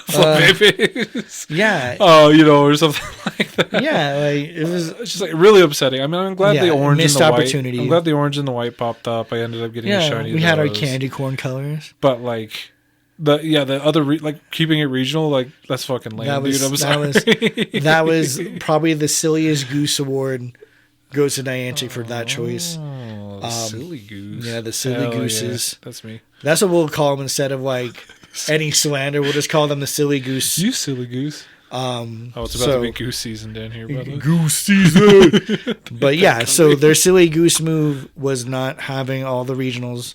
babies?
Yeah.
Oh, or something like that.
Yeah, like it was
just like really upsetting. I mean, I'm glad the orange and the
opportunity.
white. I'm glad the orange and the white popped up. I ended up getting a shiny.
We had our candy corn colors,
but like the other like keeping it regional, like that's fucking lame, dude. I'm sorry.
That was probably the silliest Goose award goes to Niantic for that choice.
Silly Goose.
Yeah, the silly Gooses.
Yeah, that's me.
That's what we'll call them instead of like any slander. We'll just call them the silly Goose.
You silly Goose. It's about to be Goose season down here, brother.
Goose season. But yeah, so their silly Goose move was not having all the regionals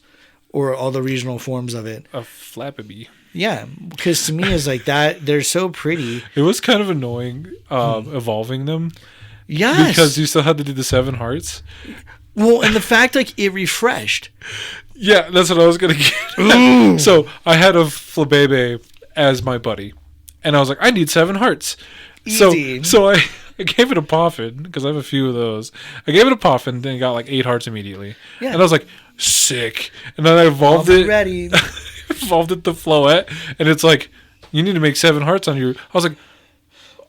or all the regional forms of it.
A Flappy.
Yeah, because to me it's like that. They're so pretty.
It was kind of annoying evolving them.
Yes.
Because you still had to do the 7 hearts.
Well, and the fact like it refreshed.
Yeah, that's what I was going to get. So I had a Flabebe as my buddy. And I was like, I need 7 hearts.
Easy.
So I gave it a Poffin, because I have a few of those. I gave it a Poffin, then got like 8 hearts immediately. Yeah. And I was like, sick. And then I evolved it.
Ready.
Evolved it to Floette. And it's like, you need to make 7 hearts on your... I was like...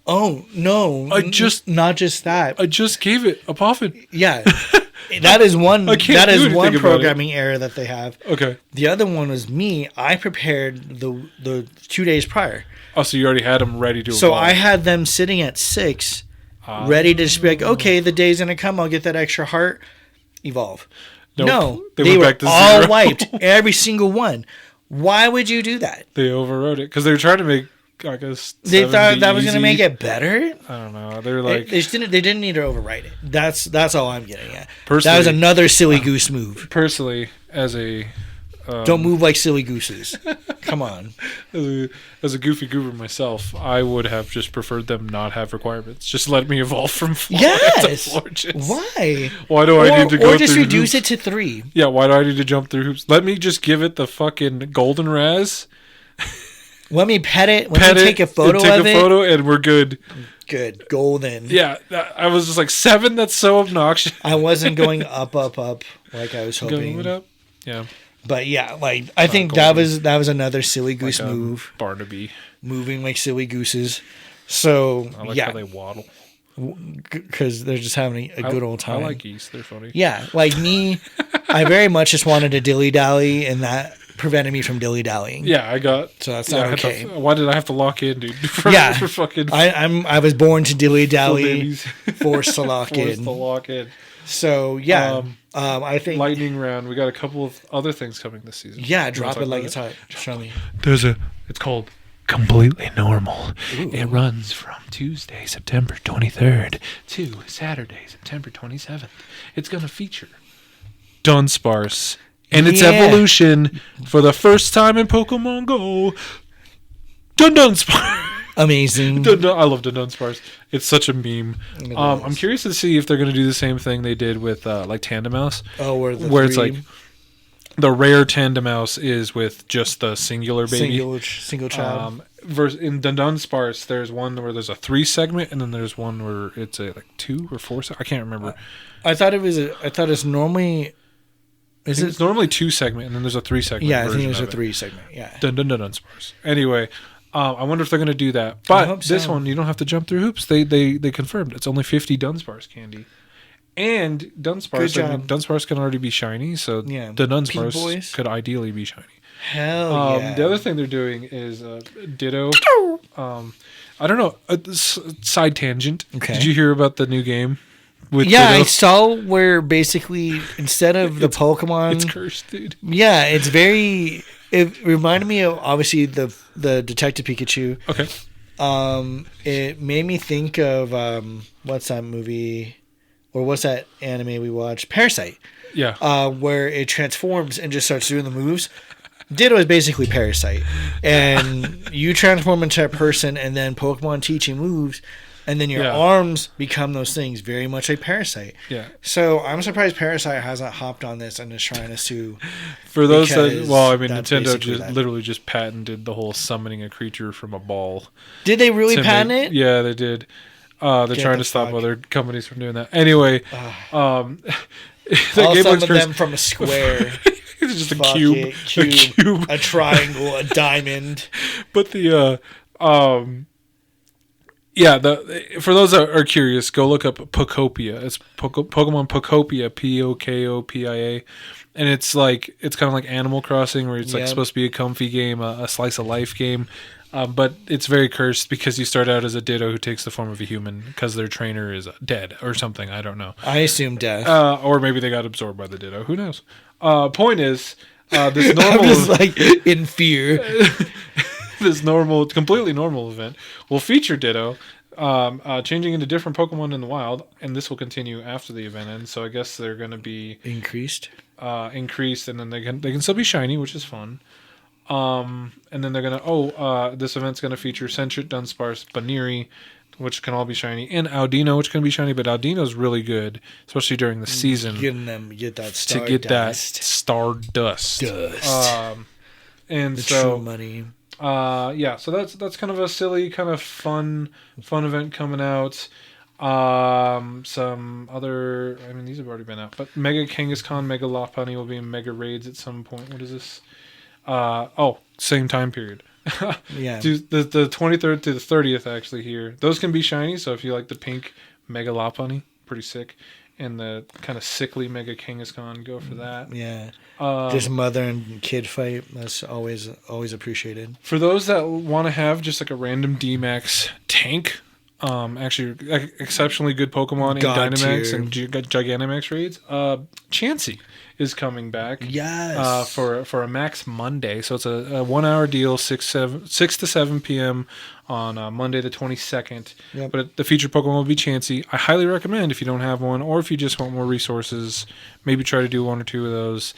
Oh, no. Not just that.
I just gave it a Poffin.
Yeah. That is one programming error that they have.
Okay.
The other one was me. I prepared the 2 days prior.
Oh, so you already had them ready to evolve.
So I had them sitting at 6, ready to just be like, okay, the day's going to come. I'll get that extra heart. Evolve.
Nope.
No.
They
were
back to
all
0.
wiped. Every single one. Why would you do that?
They overrode it. Because they were trying to make, I guess,
they thought that was going to make it better?
I don't know. They were like...
They didn't need to overwrite it. That's all I'm getting at.
Personally,
that was another silly goose move.
Personally, as a...
don't move like silly gooses. Come on.
As a goofy goober myself, I would have just preferred them not have requirements. Just let me evolve from
yes.
to Florges.
Why?
Why do I need to go through
or just reduce it to 3.
Yeah, why do I need to jump through hoops? Let me just give it the fucking golden raz.
Let me pet it. Let me take a photo of it.
Take a photo and we're good.
Good. Golden.
Yeah. I was just like, 7? That's so obnoxious.
I wasn't going up like I was hoping.
Going up? Yeah.
But yeah, like I think that was another silly goose move.
Barnaby.
Moving like silly gooses. So
I like how they waddle.
Because they're just having a good old time.
I like geese. They're funny.
Yeah. Like me, I very much just wanted to dilly-dally, and that prevented me from dilly-dallying.
Yeah, I got...
So that's not okay.
Why did I have to lock in, dude? For fucking...
I was born to dilly-dally, forced to lock in.
Forced to lock in.
So, yeah. I think...
Lightning round. We got a couple of other things coming this season.
Yeah, drop it like it's hot. Show me.
It's called Completely Normal.
Ooh.
It runs from Tuesday, September 23rd to Saturday, September 27th. It's going to feature Dunsparce and its evolution for the first time in Pokemon Go. Dunsparce.
Amazing.
I love the Dunsparce. It's such a meme. I'm curious to see if they're going to do the same thing they did with like Tandemaus.
Oh,
where it's like the rare Tandemaus is with just the singular baby.
Single child.
In the Dunsparce, there's one where there's a 3 segment, and then there's one where it's a like 2 or 4. I can't remember.
I thought it's normally.
It's normally 2 segment, and then there's a 3 segment.
Yeah, I think it was a 3 segment. Yeah.
Dunsparce. Anyway. I wonder if they're going to do that. But this one, you don't have to jump through hoops. They confirmed it's only 50 Dunsparce candy. And Dunsparce can already be shiny, so the Dunsparce could ideally be shiny.
Hell yeah.
The other thing they're doing is Ditto. I don't know. Side tangent.
Okay.
Did you hear about the new game?
Ditto? I saw where basically instead of the Pokemon...
It's cursed, dude.
Yeah, it's very... It reminded me of, obviously, the Detective Pikachu.
Okay.
It made me think of, what's that movie, or what's that anime we watched? Parasite.
Yeah.
Where it transforms and just starts doing the moves. Ditto is basically Parasite. And you transform into a person, and then Pokemon teach you moves, and then your arms become those things, very much like Parasite.
Yeah.
So I'm surprised Parasite hasn't hopped on this and is trying to sue.
For those that, well, I mean, Nintendo literally just patented the whole summoning a creature from a ball.
Did they really patent it?
Yeah, they did. They're trying to stop other companies from doing that. Anyway,
I'll summon them from a square.
It's just a cube,
a triangle, a diamond.
But for those that are curious, go look up Pokopia. It's Pokemon Pokopia, Pokopia, and it's kind of like Animal Crossing, where it's like supposed to be a comfy game, a slice of life game. But it's very cursed because you start out as a Ditto who takes the form of a human because their trainer is dead or something. I don't know.
I assume death.
Or maybe they got absorbed by the Ditto. Who knows? Point is, this normal...
I'm just like in fear.
This completely normal event will feature Ditto changing into different Pokemon in the wild, and this will continue after the event ends. So I guess they're going to be... Increased, and then they can still be shiny, which is fun. And then they're gonna this event's gonna feature Sentret, Dunsparce, Baneri, which can all be shiny, and Audino, which can be shiny, but Audino's really good, especially during the season.
Get that Stardust.
To get that Stardust. And
the
so
true money.
So that's kind of a silly, kind of fun event coming out. Some other, I mean, these have already been out, but Mega Kangaskhan, Mega Lopunny will be in Mega Raids at some point. What is this? Same time period.
Yeah.
The 23rd to the 30th actually here. Those can be shiny, so if you like the pink Mega Lopunny, pretty sick. And the kind of sickly Mega Kangaskhan, go for that.
Yeah. Just mother and kid fight, that's always appreciated.
For those that want to have just like a random D-Max tank, actually exceptionally good Pokemon in Dynamax and Gigantamax raids, Chansey is coming back.
Yes.
For a Max Monday. So it's a 1 hour deal, 6 to 7 p.m. on Monday the 22nd.
Yep.
But the featured Pokemon will be Chansey. I highly recommend if you don't have one, or if you just want more resources, maybe try to do 1 or 2 of those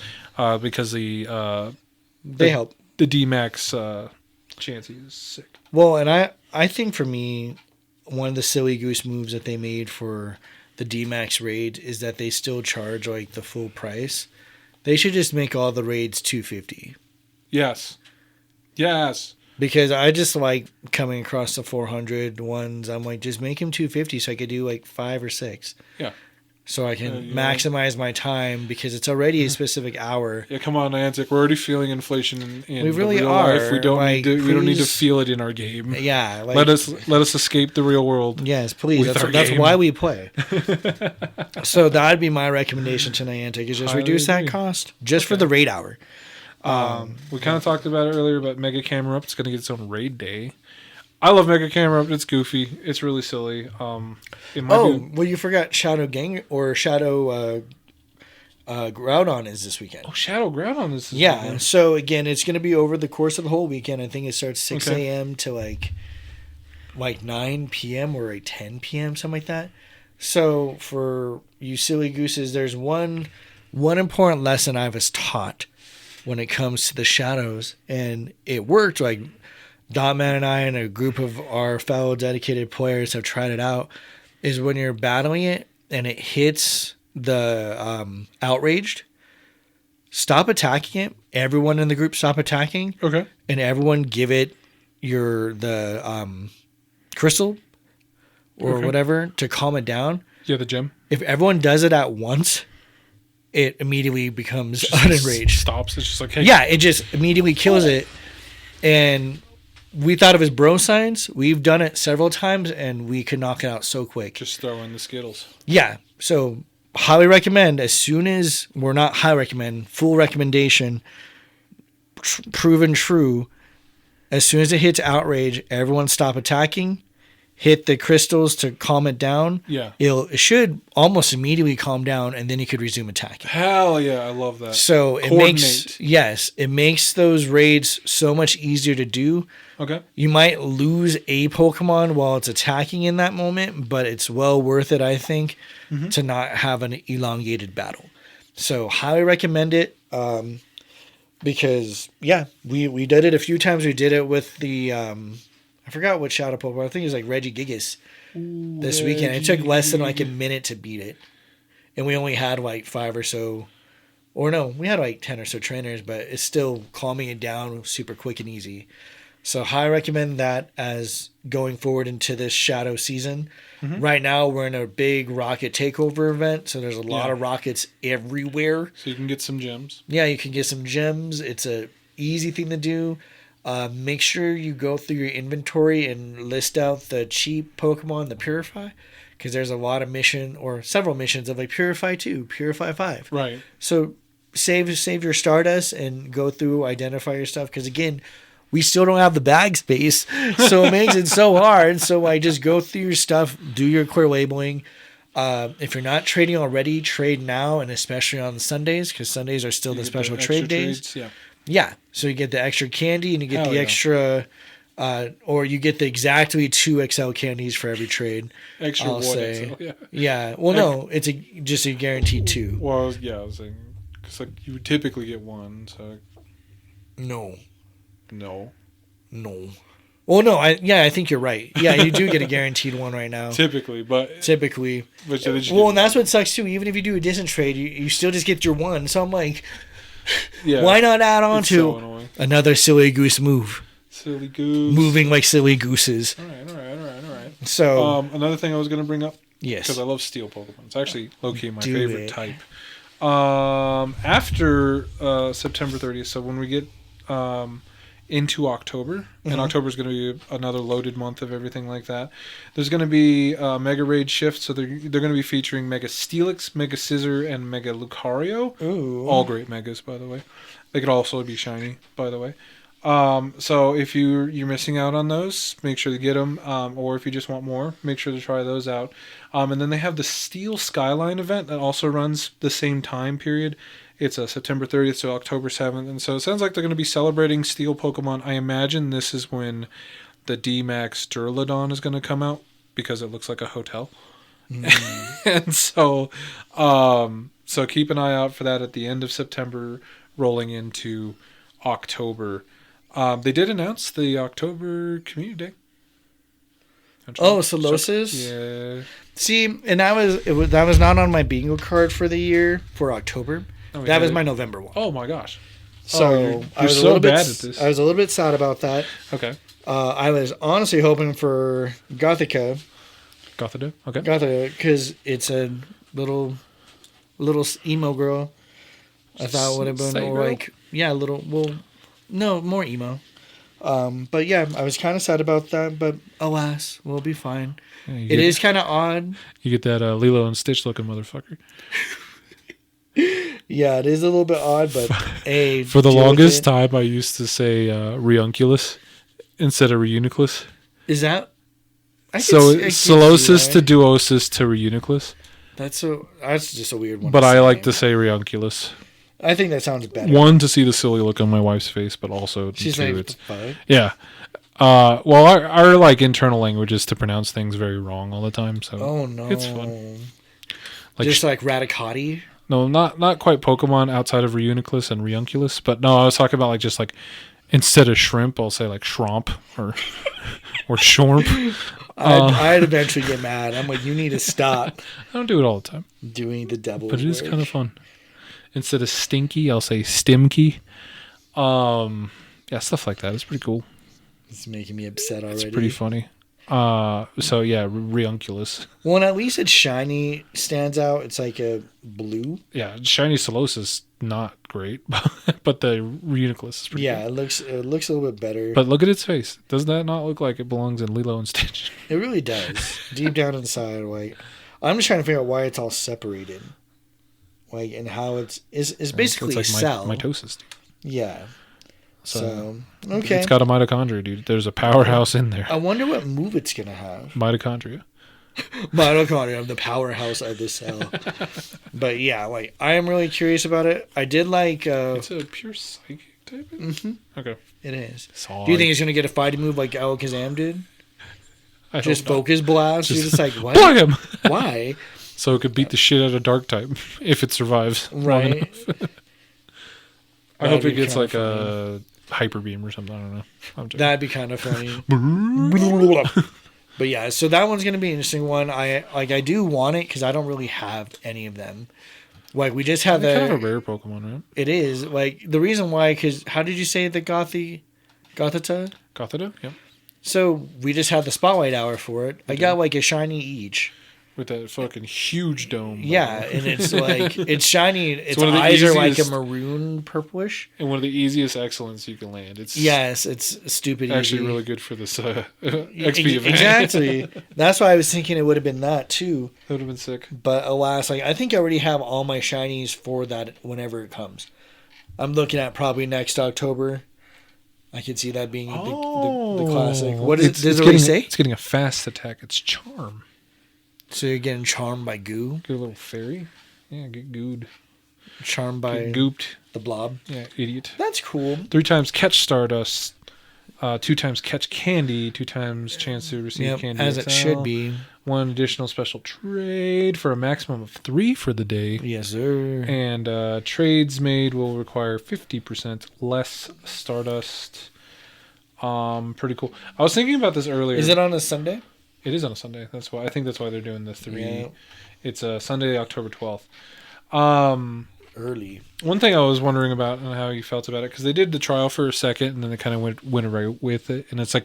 because they
help.
The D-Max Chansey is sick.
Well, and I think for me, one of the silly goose moves that they made for the D-Max raid is that they still charge like the full price. They should just make all the raids $250.
Yes.
Because I just like coming across the 400 ones. I'm like, just make them $250 so I could do like 5 or 6.
Yeah.
So I can maximize my time because it's already a specific hour.
Yeah, come on, Niantic. We're already feeling inflation in
we really
real
are.
life. We don't need to feel it in our game.
Yeah,
let us escape the real world.
Yes, please. That's why we play. So that'd be my recommendation to Niantic is just reduce that cost just for the raid hour.
We kind of talked about it earlier, but Mega Camera Up is going to get its own raid day. I love Mega Camera Up. It's goofy. It's really silly. Well,
you forgot Shadow Gang or Shadow Groudon is this weekend.
Oh, Shadow Groudon is this weekend.
Yeah. So again, it's going to be over the course of the whole weekend. I think it starts 6 a.m. to like 9 p.m. or like 10 p.m. something like that. So for you silly gooses, there's one important lesson I was taught when it comes to the shadows, and it worked. Like Dotman and I and a group of our fellow dedicated players have tried it out, is when you're battling it and it hits the outraged, stop attacking it. Everyone in the group stop attacking.
Okay.
And everyone give it the crystal or whatever to calm it down.
Yeah, the gem.
If everyone does it at once, it immediately becomes unenraged.
Stops. It's just like, hey.
Yeah, it just immediately kills it. And we thought of it as bro science. We've done it several times, and we could knock it out so quick.
Just throw in the Skittles.
Yeah. So highly recommend. As soon as full recommendation, proven true. As soon as it hits outrage, everyone stop attacking. Hit the crystals to calm it down.
Yeah.
It should almost immediately calm down, and then you could resume attacking.
Hell yeah, I love that.
So it makes those raids so much easier to do.
Okay.
You might lose a Pokemon while it's attacking in that moment, but it's well worth it, I think, to not have an elongated battle. So highly recommend it. Because we did it a few times. We did it with the I forgot what shadow Pokemon. I think it was like Regigigas this weekend. It took less than like a minute to beat it, and we only had like 5 or so, or no, we had like 10 or so trainers. But it's still calming it down super quick and easy. So I recommend that as going forward into this shadow season. Mm-hmm. Right now we're in a big rocket takeover event, so there's a lot of rockets everywhere.
So you can get some gems.
Yeah, you can get some gems. It's a easy thing to do. Make sure you go through your inventory and list out the cheap Pokemon, the Purify, because there's a lot of several missions of like Purify 2, Purify 5.
Right.
So save your Stardust and go through, identify your stuff, because again, we still don't have the bag space, so it makes it so hard. So I just go through your stuff, do your clear labeling. If you're not trading already, trade now, and especially on Sundays, because Sundays are still the special trade days. Yeah. So you get the extra candy, and you get extra, or you get the exactly 2 XL candies for every trade.
Extra
I'll
1
say.
XL, yeah.
Yeah. Well, no, it's just a guaranteed 2.
Well, yeah, I was saying, because like, you would typically get 1, so.
No. Well, no, I think you're right. Yeah, you do get a guaranteed 1 right now.
Typically.
Well, and that's what sucks too. Even if you do a distant trade, you still just get your 1. So I'm like, why not add on to another silly goose move?
Silly goose.
Moving like silly gooses.
All right.
So
another thing I was going to bring up.
Yes.
Because I love steel Pokemon. It's actually low-key my favorite type. After September 30th, so when we get into October, and October is going to be another loaded month of everything like that. There's going to be Mega Raid Shift, so they're going to be featuring Mega Steelix, Mega Scizor, and Mega Lucario.
Ooh.
All great Megas, by the way. They could also be shiny, by the way. So if you're missing out on those, make sure to get them. Or if you just want more, make sure to try those out. And then they have the Steel Skyline event that also runs the same time period. It's September 30th to October 7th. And so it sounds like they're going to be celebrating Steel Pokemon. I imagine this is when the D-Max Duraludon is going to come out because it looks like a hotel. And so keep an eye out for that at the end of September, rolling into October. They did announce the October Community Day.
Solosis?
Yeah.
See, and that was not on my bingo card for the year for October. That was my November one.
Oh my gosh!
So
you're so bad at this.
I was a little bit sad about that.
Okay.
I was honestly hoping for Gothika.
Okay.
Gothika, because it's a little emo girl. I thought it would have been more emo. But yeah, I was kind of sad about that. But alas, we'll be fine. Yeah, it is kind of odd.
You get that Lilo and Stitch looking motherfucker.
Yeah, it is a little bit odd, but
for the longest time, I used to say Reunculus instead of Reuniclus.
Is that?
Solosis to Duosis to Reuniclus.
That's just a weird one.
But I like to say Reunculus.
I think that sounds better.
One, to see the silly look on my wife's face, but also
she's
two,
like,
it's
fuck?
Yeah. Well, our like internal language is to pronounce things very wrong all the time, so it's fun. Like,
just like Radicati.
No, not quite Pokemon outside of Reuniclus and Reunculus, but no, I was talking about like just like instead of shrimp, I'll say like Shromp or Shormp.
I'd eventually get mad. I'm like, you need to stop.
I don't do it all the time.
Doing the devil,
but it is kind of fun. Instead of Stinky, I'll say Stimky. Yeah, stuff like that. It's pretty cool.
It's making me upset already.
It's pretty funny. So yeah, Reunculus.
Well, and at least it's shiny stands out. It's like a blue.
Yeah, shiny Solosis is not great, but the Reuniclus is pretty good.
It looks a little bit better.
But look at its face. Does that not look like it belongs in Lilo and Stitch?
It really does. Deep down inside, like I'm just trying to figure out why it's all separated. Like, and how it's basically
like
a cell.
Mitosis.
Yeah. So okay.
It's got a mitochondria, dude. There's a powerhouse in there.
I wonder what move it's gonna have.
Mitochondria.
Mitochondria, the powerhouse of the cell. But yeah, like I am really curious about it. I did like.
It's a pure psychic type.
Mm-hmm.
Okay.
It is.
Sorry.
Do you think it's gonna get a fighting move like Alakazam did?
I
just focus blast. You're just like what?
Blam!
Why?
So it could beat the shit out of Dark type if it survives.
Right.
I hope it gets like a hyper beam or something. I don't know.
That'd be kind of funny. But yeah, so that one's gonna be an interesting one. I do want it because I don't really have any of them. Like we just have
kind of a rare Pokemon, right?
It is like the reason why. Because how did you say the Gothita?
Yeah.
So we just had the Spotlight Hour for it. I got like a shiny each.
With that fucking huge dome.
Yeah, and it's like it's shiny. Its eyes are like a maroon purplish.
And one of the easiest excellence you can land. It's
stupid.
Actually,
easy.
really good for this XP event.
Exactly. That's why I was thinking it would have been that too.
That would have been sick.
But alas, like I think I already have all my shinies for that whenever it comes. I'm looking at probably next October. I could see that being the classic. What is it? Does it already say?
It's getting a fast attack. It's Charm.
So you're getting charmed by goo?
Get a little fairy. Yeah, get gooed.
Charmed by...
Get gooped.
The blob?
Yeah, idiot.
That's cool.
3 times catch Stardust. 2 times catch candy. 2 times chance to receive candy.
As it should be.
1 additional special trade for a maximum of 3 for the day.
Yes, sir.
And trades made will require 50% less Stardust. Pretty cool. I was thinking about this earlier.
Is it on a Sunday?
It is on a Sunday. I think that's why they're doing the 3.
Yeah.
It's a Sunday, October 12th.
Early.
One thing I was wondering about and how you felt about it, because they did the trial for a second and then they kind of went right with it. And it's like,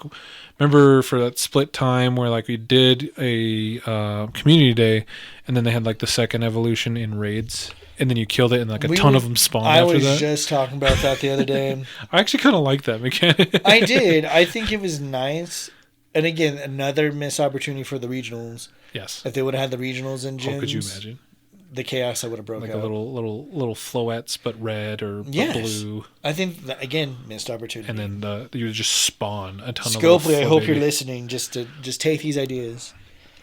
remember for that split time where like we did a community day and then they had like the second evolution in raids and then you killed it and like a ton of them spawned after that? I was
just talking about that the other day.
I actually kind of like that mechanic.
I did. I think it was nice. And again, another missed opportunity for the regionals.
Yes.
If they would have had the regionals in gyms.
Oh, could you imagine?
The chaos that would have broke
like
out.
Like a little floettes, but red or blue.
I think, again, missed opportunity.
And then you would just spawn a ton of
Scopely, I hope you're listening just take these ideas.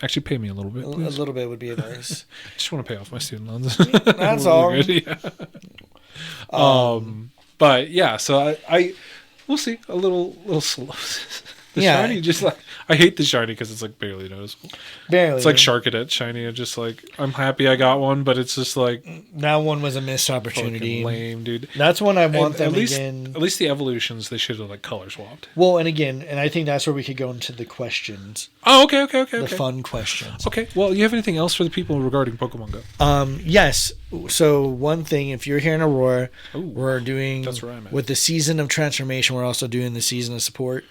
Actually, pay me a little bit, please.
A little bit would be nice.
Just want to pay off my student loans.
That's all.
Yeah. But yeah, so I we'll see. A little slow. The shiny, just like I hate the shiny because it's like barely noticeable. Barely, it's like Sharkadet shiny. I'm just like I'm happy I got one, but it's just like
that one was a missed opportunity.
Lame, dude.
That's when I want them
at least,
again.
At least the evolutions they should have like color swapped.
Well, and I think that's where we could go into the questions.
Oh, okay.
The fun questions.
Okay. Well, you have anything else for the people regarding Pokemon Go?
Yes. So one thing, if you're here in Aurora, we're doing
that's where I'm at.
With the season of transformation. We're also doing the season of support.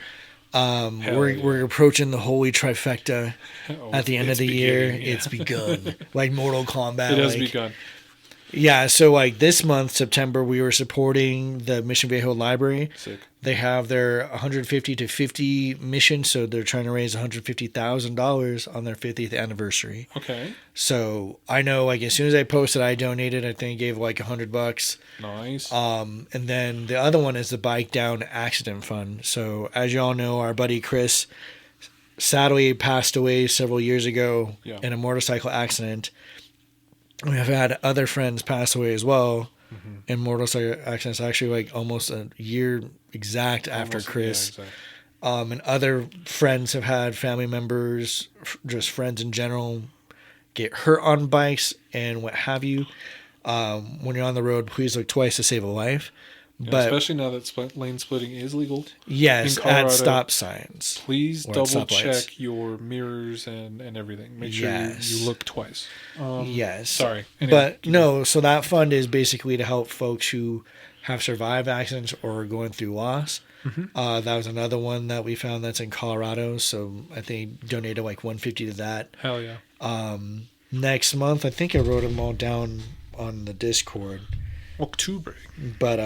We're approaching the holy trifecta at the end of the year. Yeah. It's begun. Like Mortal Kombat.
It has begun.
Yeah, so like this month, September, we were supporting the Mission Viejo Library.
Sick.
They have their 150 to 50 mission, so they're trying to raise $150,000 on their 50th anniversary.
Okay.
So I know, like as soon as I posted, I donated. I think I gave like $100.
Nice.
And then the other one is the Bike Down Accident Fund. So as you all know, our buddy Chris sadly passed away several years ago in a motorcycle accident. We have had other friends pass away as well in motorcycle accidents. Actually, like almost a year exact after Chris. Yeah, exactly. And other friends have had family members, just friends in general, get hurt on bikes and what have you. When you're on the road, please look twice to save a life.
Yeah,
but
especially now that lane splitting is legal.
Yes, at stop signs.
Please double check your mirrors and everything. Make sure you look twice.
Yes.
Sorry.
Anyway, but no, so that fund is basically to help folks who have survived accidents or are going through loss. That was another one that we found that's in Colorado. So I think donated like $150 to that.
Hell yeah.
Next month, I think I wrote them all down on the Discord.
October.
But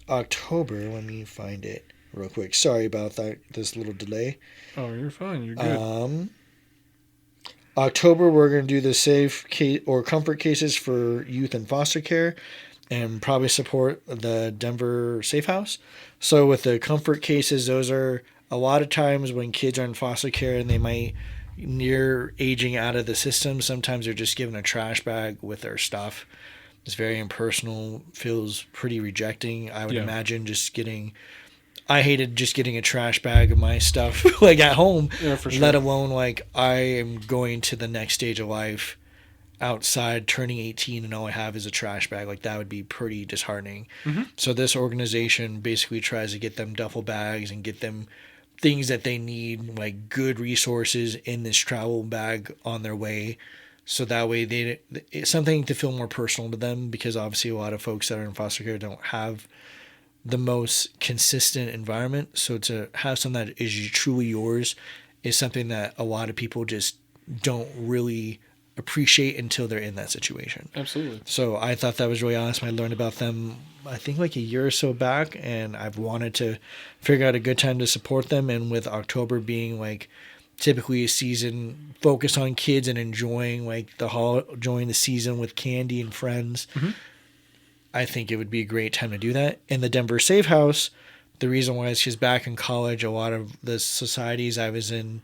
October, let me find it real quick. Sorry about that, this little delay.
Oh, you're fine. You're good.
October, we're going to do the safe case or comfort cases for youth in foster care and probably support the Denver Safe House. So with the comfort cases, those are a lot of times when kids are in foster care and they might near aging out of the system. Sometimes they're just given a trash bag with their stuff. It's very impersonal, feels pretty rejecting. I would imagine I hated just getting a trash bag of my stuff like at home, for sure. Let alone like I am going to the next stage of life outside turning 18 and all I have is a trash bag. Like that would be pretty disheartening.
Mm-hmm.
So this organization basically tries to get them duffel bags and get them things that they need, like good resources in this travel bag on their way. So that way it's something to feel more personal to them, because obviously a lot of folks that are in foster care don't have the most consistent environment. So to have something that is truly yours is something that a lot of people just don't really appreciate until they're in that situation.
Absolutely.
So I thought that was really awesome. I learned about them, I think like a year or so back, and I've wanted to figure out a good time to support them. And with October being like typically a season focused on kids and enjoying like enjoying the season with candy and friends,
mm-hmm.
I think it would be a great time to do that. In the Denver Safe House, the reason why is because back in college, a lot of the societies I was in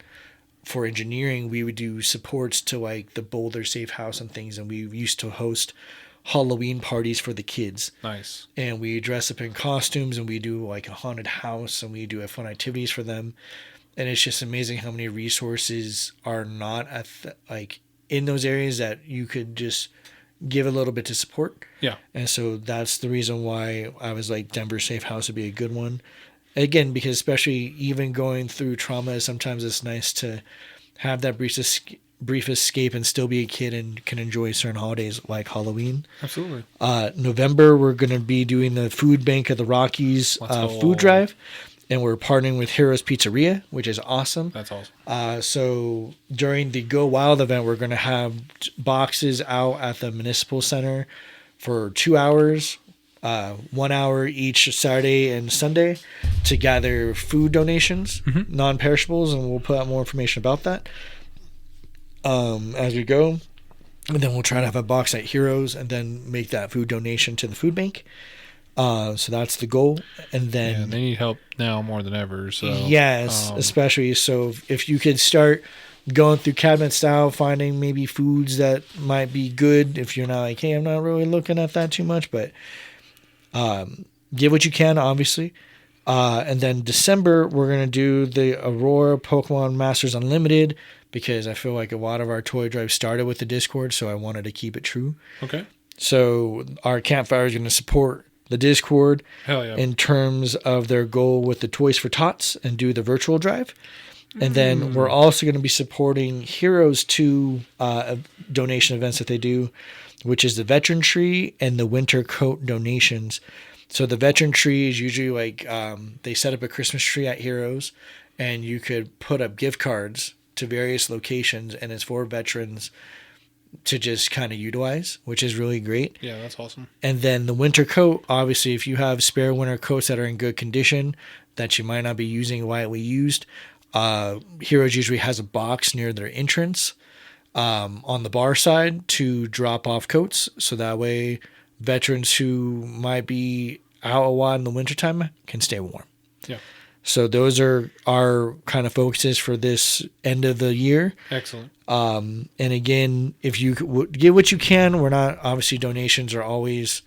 for engineering, we would do supports to like the Boulder Safe House and things, and we used to host Halloween parties for the kids.
Nice. And
we dress up in costumes, and we do like a haunted house, and we do fun activities for them. And it's just amazing how many resources are not at like in those areas that you could just give a little bit to support.
Yeah. And
so that's the reason why I was like Denver Safe House would be a good one. Again, because especially even going through trauma, sometimes it's nice to have that brief escape and still be a kid and can enjoy certain holidays like Halloween.
Absolutely.
November, we're going to be doing the Food Bank of the Rockies food drive. And we're partnering with Hourz Pizzeria, which is awesome.
That's awesome.
So during the Go Wild event, we're going to have boxes out at the Municipal Center for 2 hours. 1 hour each Saturday and Sunday to gather food donations,
mm-hmm.
non-perishables, and we'll put out more information about that as we go. And then we'll try to have a box at Hourz and then make that food donation to the food bank. So that's the goal. And then
they need help now more than ever. So
yes, especially so if you could start going through cabinet style, finding maybe foods that might be good. If you're not like, hey, I'm not really looking at that too much, but give what you can, obviously. And then December, we're going to do the Aurora Masters Unlimited, because I feel like a lot of our toy drive started with the Discord, so I wanted to keep it true.
Okay.
So our campfire is going to support the Discord
in
terms of their goal with the Toys for Tots and do the virtual drive. And then we're also going to be supporting Heroes 2 donation events that they do, which is the Veteran Tree and the Winter Coat donations. So the Veteran Tree is usually like they set up a Christmas tree at Heroes, and you could put up gift cards to various locations, and it's for veterans to just kind of utilize, which is really great.
Yeah, that's awesome.
And then the Winter Coat, obviously, if you have spare winter coats that are in good condition that you might not be using widely used, Heroes usually has a box near their entrance on the bar side to drop off coats, so that way veterans who might be out a lot in the wintertime can stay warm.
Yeah.
So those are our kind of focuses for this end of the year.
Excellent.
And again, if you give what you can, we're not, obviously donations are always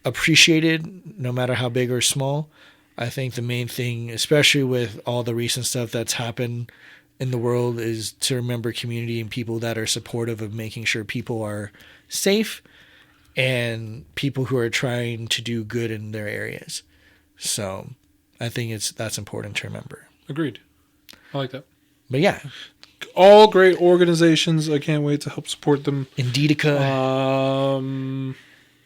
appreciated, no matter how big or small. I think the main thing, especially with all the recent stuff that's happened in the world, is to remember community and people that are supportive of making sure people are safe and people who are trying to do good in their areas. So I think that's important to remember.
Agreed. I like that.
But yeah.
All great organizations. I can't wait to help support them.
Indica.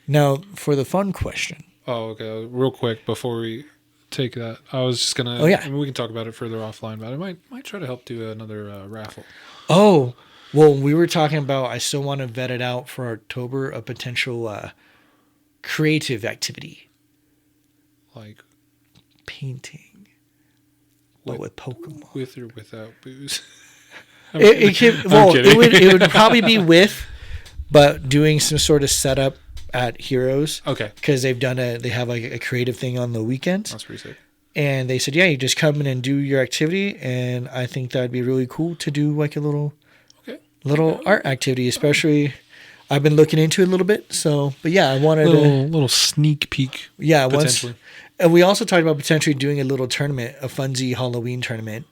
Now, for the fun question.
Oh, okay. Real quick before we take that, I was just gonna.
Oh yeah.
I mean, we can talk about it further offline, but I might try to help do another raffle.
Oh, well, we were talking about. I still want to vet it out for October, a potential creative activity,
like
painting, but with Pokemon,
with or without booze.
It would probably be with, but doing some sort of setup at Heroes.
Okay.
Because they have like a creative thing on the weekends.
That's pretty sick.
And they said, yeah, you just come in and do your activity, and I think that'd be really cool to do like a little art activity, especially. I've been looking into it a little bit, but yeah, I wanted
a little sneak peek.
Yeah, potentially. And we also talked about potentially doing a little tournament, a funsy Halloween tournament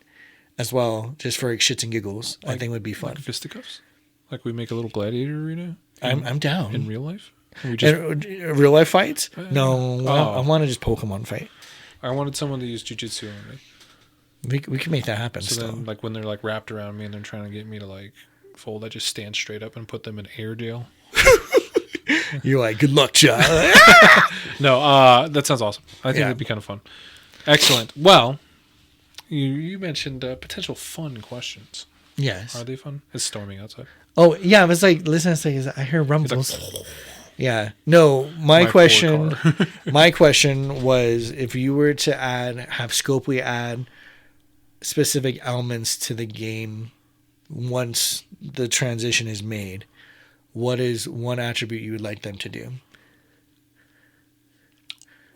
as well, just for shits and giggles. I think would be fun.
Like fisticuffs? Like we make a little gladiator arena?
I'm down.
In real life? We just...
real life fights? No, I want to just Pokemon fight.
I wanted someone to use jujitsu on me.
We can make that happen.
So then, like when they're like wrapped around me and they're trying to get me to like fold, I just stand straight up and put them in air jail.
You're like, good luck, child.
No, that sounds awesome. I think it'd be kind of fun. Excellent. Well, you mentioned potential fun questions.
Yes.
Are they fun? It's storming outside.
Oh yeah, I was like, listen, I hear rumbles. Like, yeah. No, my question was, if you were to have Scopely add specific elements to the game once the transition is made, what is one attribute you would like them to do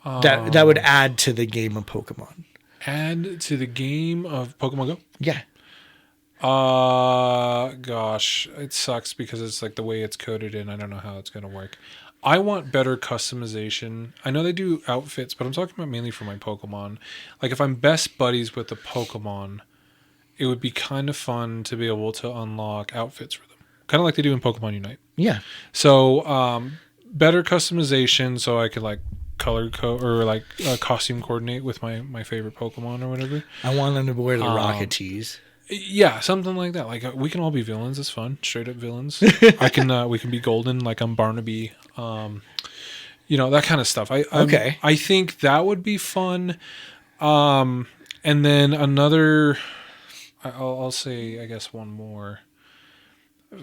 that would add to the game of Pokemon?
Add to the game of Pokemon Go?
Yeah.
Gosh, it sucks because it's like the way it's coded in. I don't know how it's going to work. I want better customization. I know they do outfits, but I'm talking about mainly for my Pokemon. Like if I'm best buddies with the Pokemon, it would be kind of fun to be able to unlock outfits for them. Kind of like they do in Pokemon Unite.
Yeah.
So, better customization so I could like color or like costume coordinate with my favorite Pokemon or whatever.
I want them to wear the rocket tees.
Yeah, something like that. Like we can all be villains. It's fun. Straight up villains. We can be golden. Like I'm Barnaby. That kind of stuff. I think that would be fun. And then another, I'll say, I guess one more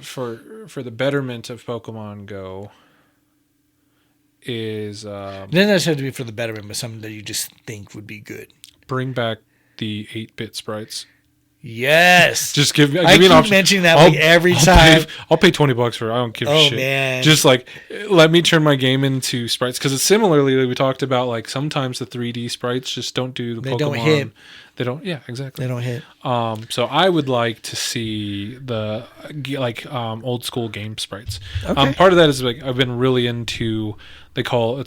for the betterment of Pokemon Go is. It
doesn't necessarily have to be for the betterment, but something that you just think would be good.
Bring back the 8-bit sprites.
Yes.
Just give me an
option. I keep mentioning that every time.
I'll pay $20 for it. I don't give a shit.
Oh, man.
Just like, let me turn my game into sprites. Because it's similarly, like we talked about, like sometimes the 3D sprites just don't do the Pokemon. They don't hit. They don't, yeah, exactly.
They don't hit.
So I would like to see the, old school game sprites.
Okay.
Part of that is like, I've been really into, it's called,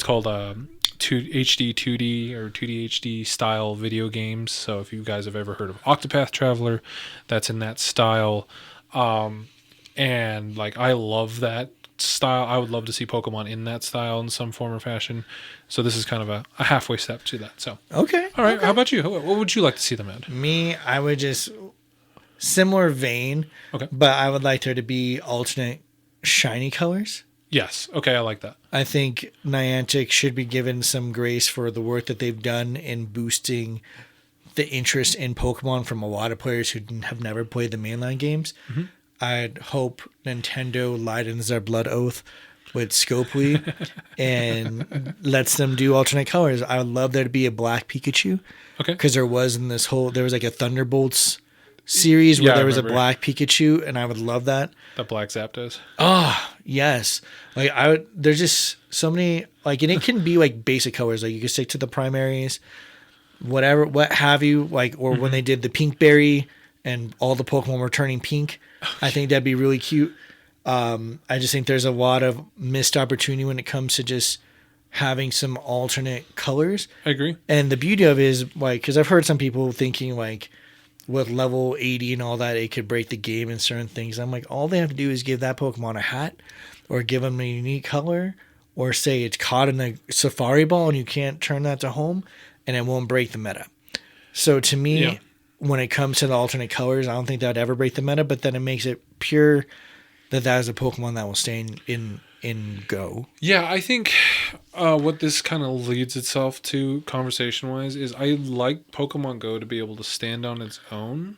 HD 2D or 2D HD style video games. So if you guys have ever heard of Octopath Traveler, that's in that style. And like I love that style. I would love to see Pokemon in that style in some form or fashion. So this is kind of a halfway step to that. So
okay.
All right.
Okay.
How about you? What would you like to see them add?
Me, I would just similar vein.
Okay.
But I would like there to be alternate shiny colors.
Yes. Okay, I like that.
I think Niantic should be given some grace for the work that they've done in boosting the interest in Pokemon from a lot of players who have never played the mainline games. Mm-hmm. I'd hope Nintendo lightens their blood oath with Scopely and lets them do alternate colors. I would love there to be a black Pikachu.
Okay.
Because there was like a Thunderbolts series where there was a black Pikachu, and I would love that.
That Black Zapdos.
Oh, yes. Like there's just so many, like, and it can be like basic colors. Like you can stick to the primaries, whatever, what have you, like, or when they did the pink berry and all the Pokemon were turning pink. I think that'd be really cute. I just think there's a lot of missed opportunity when it comes to just having some alternate colors.
I agree.
And the beauty of it is, like, because I've heard some people thinking like, with level 80 and all that, it could break the game in certain things. I'm like, all they have to do is give that Pokemon a hat or give them a unique color or say it's caught in a Safari Ball and you can't turn that to home and it won't break the meta. So to me, when it comes to the alternate colors, I don't think that would ever break the meta, but then it makes it pure that is a Pokemon that will stay in Go.
Yeah, I think what this kind of leads itself to conversation-wise is I like Pokemon Go to be able to stand on its own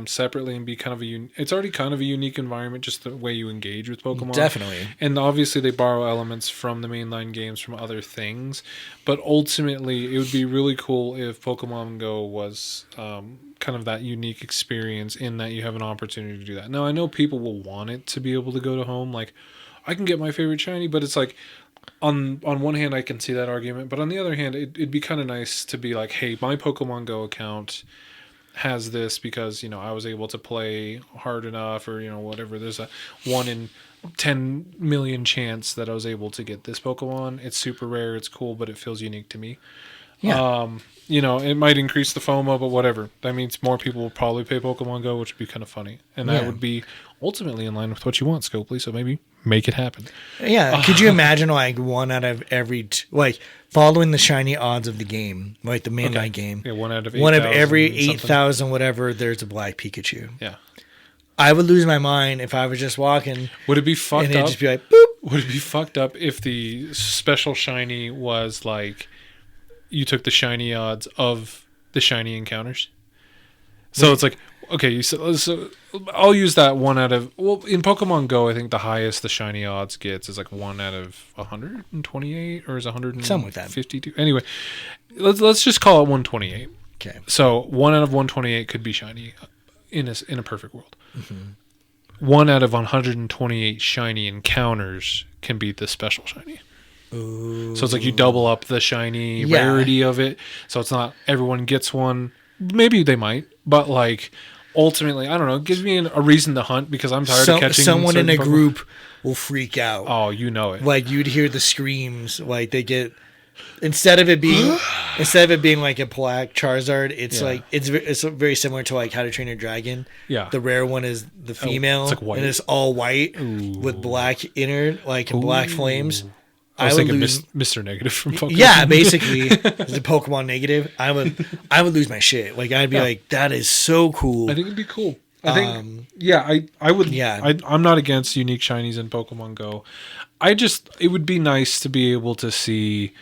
separately and be kind of it's already kind of a unique environment, just the way you engage with Pokemon.
Definitely.
And obviously they borrow elements from the mainline games from other things, but ultimately it would be really cool if Pokemon Go was kind of that unique experience in that you have an opportunity to do that. Now, I know people will want it to be able to go to home, like, I can get my favorite shiny, but it's like, on one hand, I can see that argument, but on the other hand, it'd be kind of nice to be like, hey, my Pokemon Go account has this because, I was able to play hard enough or, whatever. There's a 1 in 10 million chance that I was able to get this Pokemon. It's super rare, it's cool, but it feels unique to me.
Yeah.
You know, it might increase the FOMO, but whatever. That means more people will probably play Pokemon Go, which would be kind of funny. And that would be ultimately in line with what you want, Scopely. So maybe make it happen.
Yeah. Could you imagine like one out of every, like following the shiny odds of the game, like the mainline game?
Yeah, one out of 8,000.
One of every 8,000, whatever, there's a black Pikachu.
Yeah.
I would lose my mind if I was just walking.
Would it be fucked
and
up?
it'd just be like, boop.
Would it be fucked up if the special shiny was like you took the shiny odds of the shiny encounters? So it's like, okay, so I'll use that one out of, well, in Pokemon Go, I think the highest the shiny odds gets is like 1 out of 128 or is 152. Anyway, let's just call it 128.
Okay.
So 1 out of 128 could be shiny in a perfect world. 1 out of 128 shiny encounters can be the special shiny.
Ooh.
So it's like you double up the shiny rarity of it. So it's not everyone gets one. Maybe they might, but like ultimately, I don't know. It gives me a reason to hunt because I'm tired of catching
someone in a
Pokemon.
group will freak out.
Oh, you know it.
Like you'd hear the screams. Like they get instead of it being like a black Charizard, it's like it's very similar to like How to Train Your Dragon.
Yeah,
the rare one is the female,
it's like white.
and it's all white with black inner, like black flames.
I was thinking Mr. Negative from Pokemon.
Yeah, basically, the Pokemon Negative. I would lose my shit. Like I'd be like, that is so cool.
I think it'd be cool. I think, I would. Yeah, I'm not against unique shinies in Pokemon Go. It would be nice to be able to see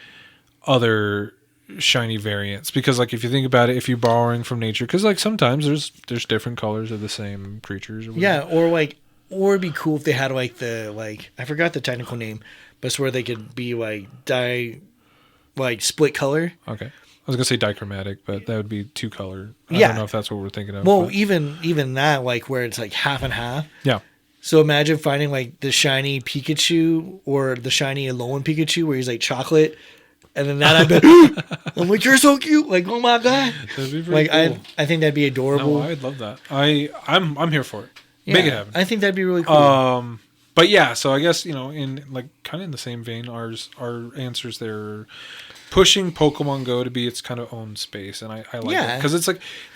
other shiny variants because, like, if you think about it, if you're borrowing from nature, because like sometimes there's different colors of the same creatures. Or
or it'd be cool if they had like I forgot the technical name. But it's where they could be like split color.
Okay, I was gonna say dichromatic, but that would be 2 color. I don't know if that's what we're thinking of.
Well, even that, like where it's like half and half.
Yeah.
So imagine finding like the shiny Pikachu or the shiny Alolan Pikachu where he's like chocolate, and then that I'm like, you're so cute, like oh my god.
That'd be pretty cool.
I think that'd be adorable.
No, I'd love that. I'm here for it. Yeah, make it happen.
I think that'd be really cool.
But yeah, so I guess, in like kind of in the same vein, our answers there are pushing Pokemon Go to be its kind of own space, and I like it because it's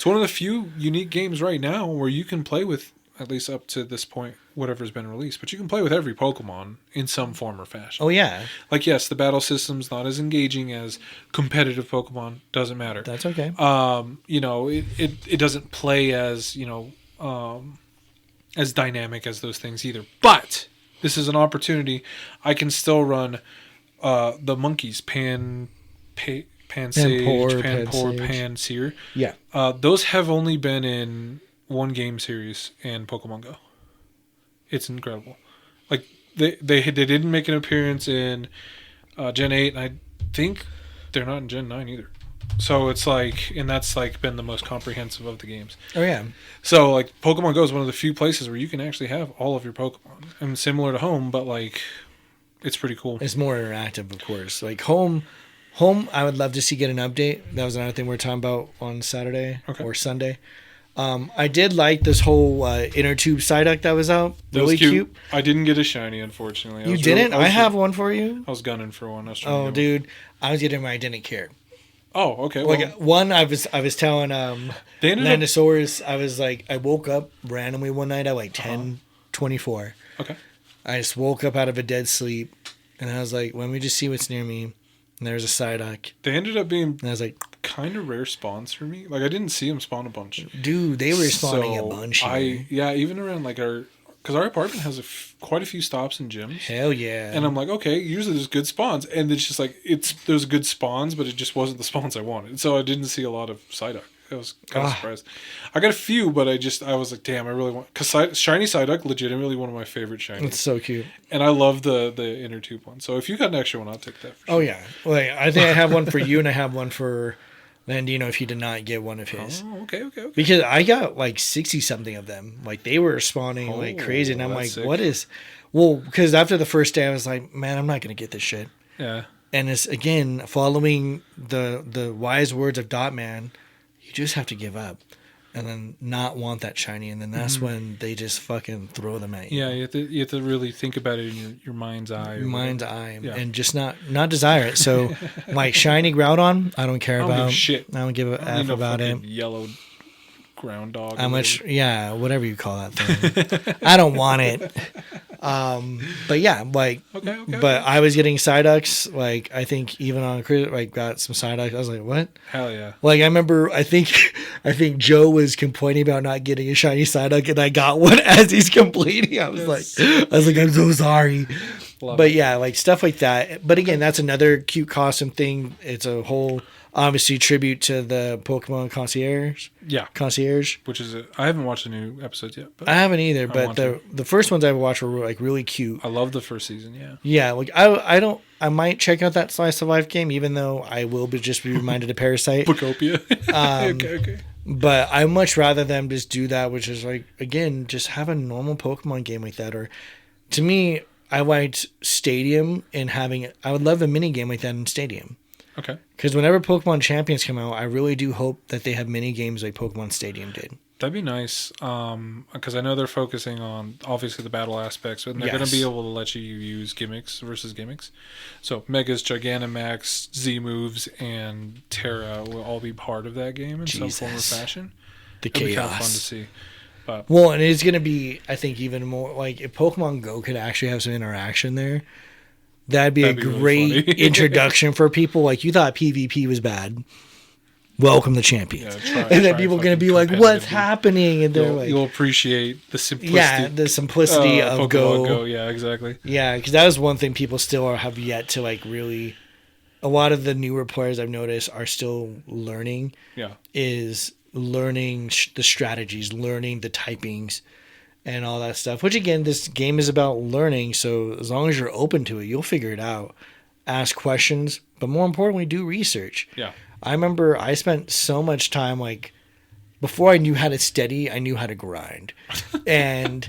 one of the few unique games right now where you can play with, at least up to this point, whatever's been released, but you can play with every Pokemon in some form or fashion.
Oh yeah,
like yes, the battle system's not as engaging as competitive Pokemon. Doesn't matter.
That's okay.
It doesn't play as as dynamic as those things either. But this is an opportunity. I can still run the monkeys, Pansage, Pansear.
Yeah.
Those have only been in one game series in Pokemon Go. It's incredible. Like they didn't make an appearance in Gen 8, and I think they're not in Gen 9 either. So it's like, and that's like been the most comprehensive of the games.
Oh yeah.
So like Pokemon Go is one of the few places where you can actually have all of your Pokemon. And similar to home, but like it's pretty cool.
It's more interactive, of course. Like home, I would love to see get an update. That was another thing we were talking about on Saturday or Sunday. I did like this whole inner tube Psyduck that was out.
That really was cute. I didn't get a shiny, unfortunately.
You didn't? I have one for you.
I was gunning for one.
Dude, I was getting one. I didn't care.
Oh, okay.
Like one, I was telling Landosaurus, I was like, I woke up randomly one night at like 10:24.
Okay.
I just woke up out of a dead sleep, and I was like, let me just see what's near me. And there's a Psyduck.
They ended up being,
and I was like,
kind of rare spawns for me. Like I didn't see them spawn a bunch.
Dude, they were spawning a bunch.
Even around like because our apartment has quite a few stops and gyms.
Hell yeah.
And I'm like, okay, usually there's good spawns, and it's just like there's good spawns, but it just wasn't the spawns I wanted. So I didn't see a lot of Psyduck. I was kind of surprised. I got a few, but I was like, damn, I really want, because shiny Psyduck, legitimately one of my favorite shinies.
It's so cute,
and I love the inner tube one. So if you got an extra one, I'll take that. For sure.
Oh yeah, like I think I have one for you, and I have one for Landino if he did not get one of his.
Oh, okay.
Because I got like 60 something of them. Like they were spawning like crazy, and I'm like, sick. What is? Well, because after the first day, I was like, man, I'm not gonna get this shit.
Yeah.
And it's again following the wise words of Dot Man. You just have to give up. and then not want that shiny, and then that's when they just fucking throw them at you.
Yeah, you have to really think about it in your mind's eye.
And just not desire it. So, like shiny Groudon, I don't care about.
Shit.
I don't give a F about it.
Yellow ground dog.
How much? Yeah, whatever you call that thing. I don't want it. But yeah, like, but I was getting Psyducks. Like, I think even on crit, like, got some Psyducks. I was like, what?
Hell yeah!
Like, I remember, I think Joe was complaining about not getting a shiny Psyduck, and I got one as he's complaining. I was like, I'm so sorry. But yeah, like stuff like that. But again, that's another cute costume thing. It's a whole, obviously, tribute to the Pokemon Concierge.
Yeah.
Concierge.
Which is I haven't watched the new episodes yet. But
I haven't either, but the first ones I've watched were like really cute.
I love the first season, yeah.
Yeah, like I might check out that Slice of Life game, even though I will just be reminded of Parasite.
Bookopia. Okay.
But I much rather them just do that, which is like, again, just have a normal Pokemon game like that. Or to me, I liked Stadium and I would love a mini game like that in Stadium.
Okay.
Because whenever Pokemon Champions come out, I really do hope that they have mini games like Pokemon Stadium did.
That'd be nice. Because I know they're focusing on obviously the battle aspects, but they're going to be able to let you use gimmicks versus gimmicks. So Megas, Gigantamax, Z moves, and Terra will all be part of that game in some form or fashion.
The chaos.
It'll be kind of fun to see.
Well, and it's going to be, I think, even more like if Pokemon Go could actually have some interaction there, that'd be a great really introduction for people. Like, you thought PvP was bad. Welcome to Champions. And then people are going to be like, what's happening? And they're like,
you'll appreciate the simplicity.
Yeah, the simplicity of
Pokemon
Go.
Yeah, exactly.
Yeah, because that was one thing people still have yet to like really. A lot of the newer players I've noticed are still learning.
Yeah.
Is learning the strategies, learning the typings, and all that stuff. Which again, this game is about learning. So as long as you're open to it, you'll figure it out. Ask questions, but more importantly, do research.
Yeah.
I remember I spent so much time, like, before I knew how to steady, I knew how to grind. And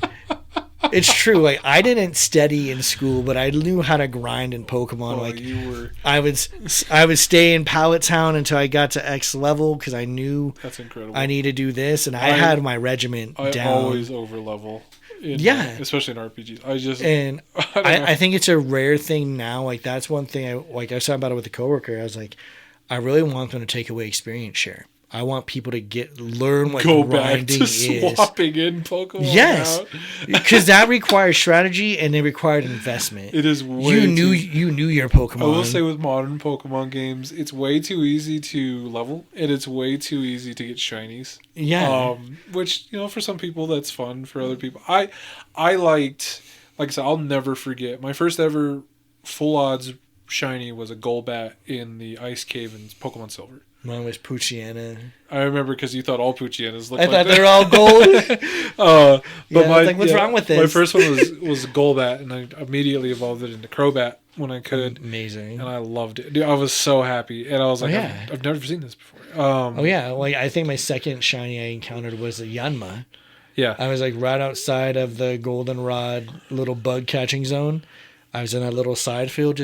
it's true. Like, I didn't steady in school, but I knew how to grind in Pokemon. I would stay in Pallet Town until I got to X level because I knew
that's incredible.
I need to do this, and I had my regiment down.
I always over level. Especially in RPGs.
I think it's a rare thing now. Like, that's one thing I was talking about it with a coworker. I was like, I really want them to take away experience share. I want people to learn what
go
grinding
back to
is.
Swapping in Pokemon.
Yes, because that requires strategy and it required investment.
It is
you knew your Pokemon.
I will say with modern Pokemon games, it's way too easy to level and it's way too easy to get shinies.
Yeah,
which for some people that's fun. For other people, I liked, like I said, I'll never forget my first ever full odds shiny was a Golbat in the Ice Cave in Pokemon Silver.
Mine was Poochyena.
I remember because you thought all Poochyenas looked
I
like
thought they were all gold.
But
what's wrong with this?
My first one was Golbat, and I immediately evolved it into Crobat when I could.
Amazing.
And I loved it. Dude, I was so happy. And I was like, I've never seen this before.
Like I think my second shiny I encountered was a Yanma.
Yeah.
I was like right outside of the Goldenrod little bug catching zone. I was in a little side field.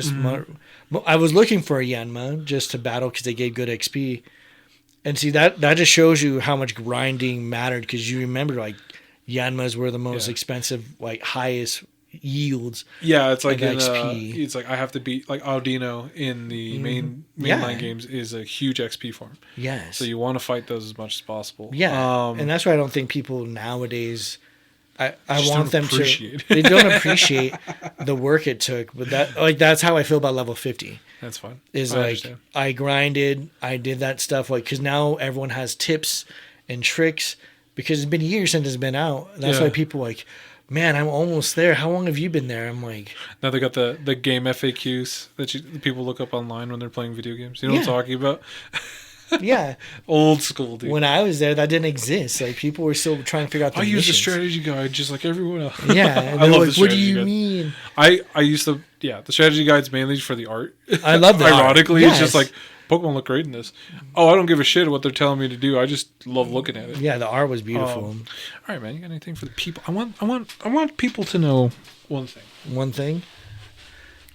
I was looking for a Yanma just to battle because they gave good XP. And see, that just shows you how much grinding mattered because you remember, like, Yanmas were the most expensive, like, highest yields.
Yeah, it's like
XP.
It's like I have to beat, like, Audino in the mainline games is a huge XP farm.
Yes.
So you want to fight those as much as possible.
Yeah. And that's why I don't think people nowadays... I want them
to.
They don't appreciate the work it took, but that's how I feel about level 50.
That's fine.
I grinded, I did that stuff because now everyone has tips and tricks because it's been years since it's been out. That's why people are like, man, I'm almost there. How long have you been there? I'm like,
now they got the game FAQs that people look up online when they're playing video games. You know what I'm talking about?
Yeah.
Old school, dude.
When I was there, that didn't exist. Like, people were still trying to figure out the missions.
I use a strategy guide just like everyone else.
Yeah. And I love like, what do you mean?
I used to, the strategy guide's mainly for the art.
I love that.
Ironically, it's just like, Pokemon look great in this. Oh, I don't give a shit what they're telling me to do. I just love looking at it.
Yeah, the art was beautiful.
All right, man. You got anything for the people? I want people to know one thing.
One thing?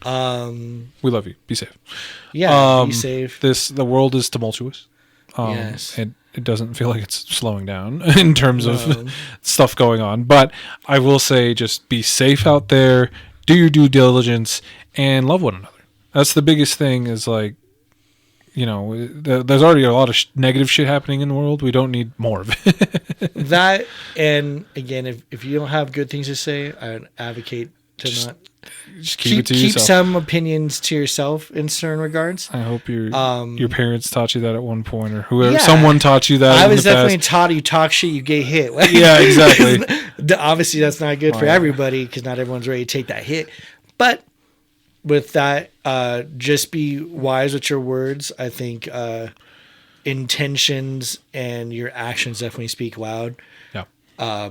We love you. Be safe.
Yeah, be safe.
The world is tumultuous.
Yes.
It doesn't feel like it's slowing down in terms of stuff going on. But I will say, just be safe out there, do your due diligence, and love one another. That's the biggest thing. Is like, there's already a lot of negative shit happening in the world. We don't need more of it.
That, and again, if you don't have good things to say, I advocate to not.
Just keep it to yourself.
Keep some opinions to yourself in certain regards.
I hope your parents taught you that at one point, or whoever someone taught you that.
I was definitely taught you talk shit, you get hit.
Yeah, exactly.
Obviously, that's not good for everybody because not everyone's ready to take that hit. But with that, just be wise with your words. I think intentions and your actions definitely speak loud.
Yeah.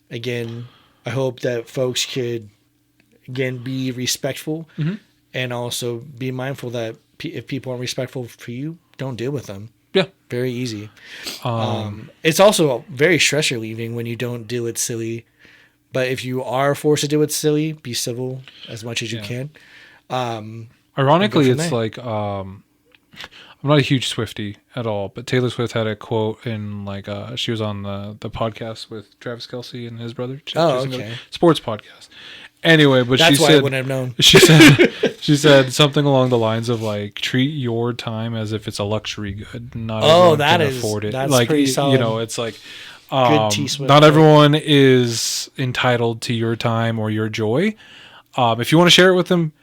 Again, I hope that folks could. Again, be respectful and also be mindful that if people aren't respectful for you, don't deal with them.
Yeah.
Very easy. It's also very stress relieving when you don't deal with silly. But if you are forced to deal with silly, be civil as much as you can.
Ironically, it's like I'm not a huge Swiftie at all, but Taylor Swift had a quote in she was on the podcast with Travis Kelce and his brother. Sports podcast. Anyway, but
that's
she
why
said,
I wouldn't have known.
She said something along the lines of treat your time as if it's a luxury good. Not everyone can afford it.
That's pretty solid.
It's like not everyone is entitled to your time or your joy. If you want to share it with them,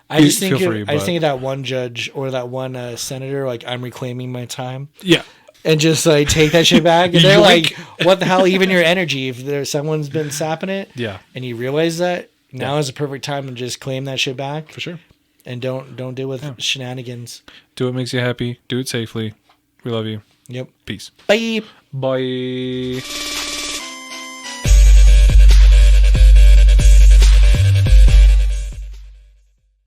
I just think of that one judge or that one senator. I'm reclaiming my time.
Yeah.
And just take that shit back, and they're like, "What the hell? Even your energy. If someone's been sapping it, and you realize that." Now is the perfect time to just claim that shit back.
For sure.
And don't deal with shenanigans.
Do what makes you happy. Do it safely. We love you.
Yep.
Peace.
Bye.
Bye.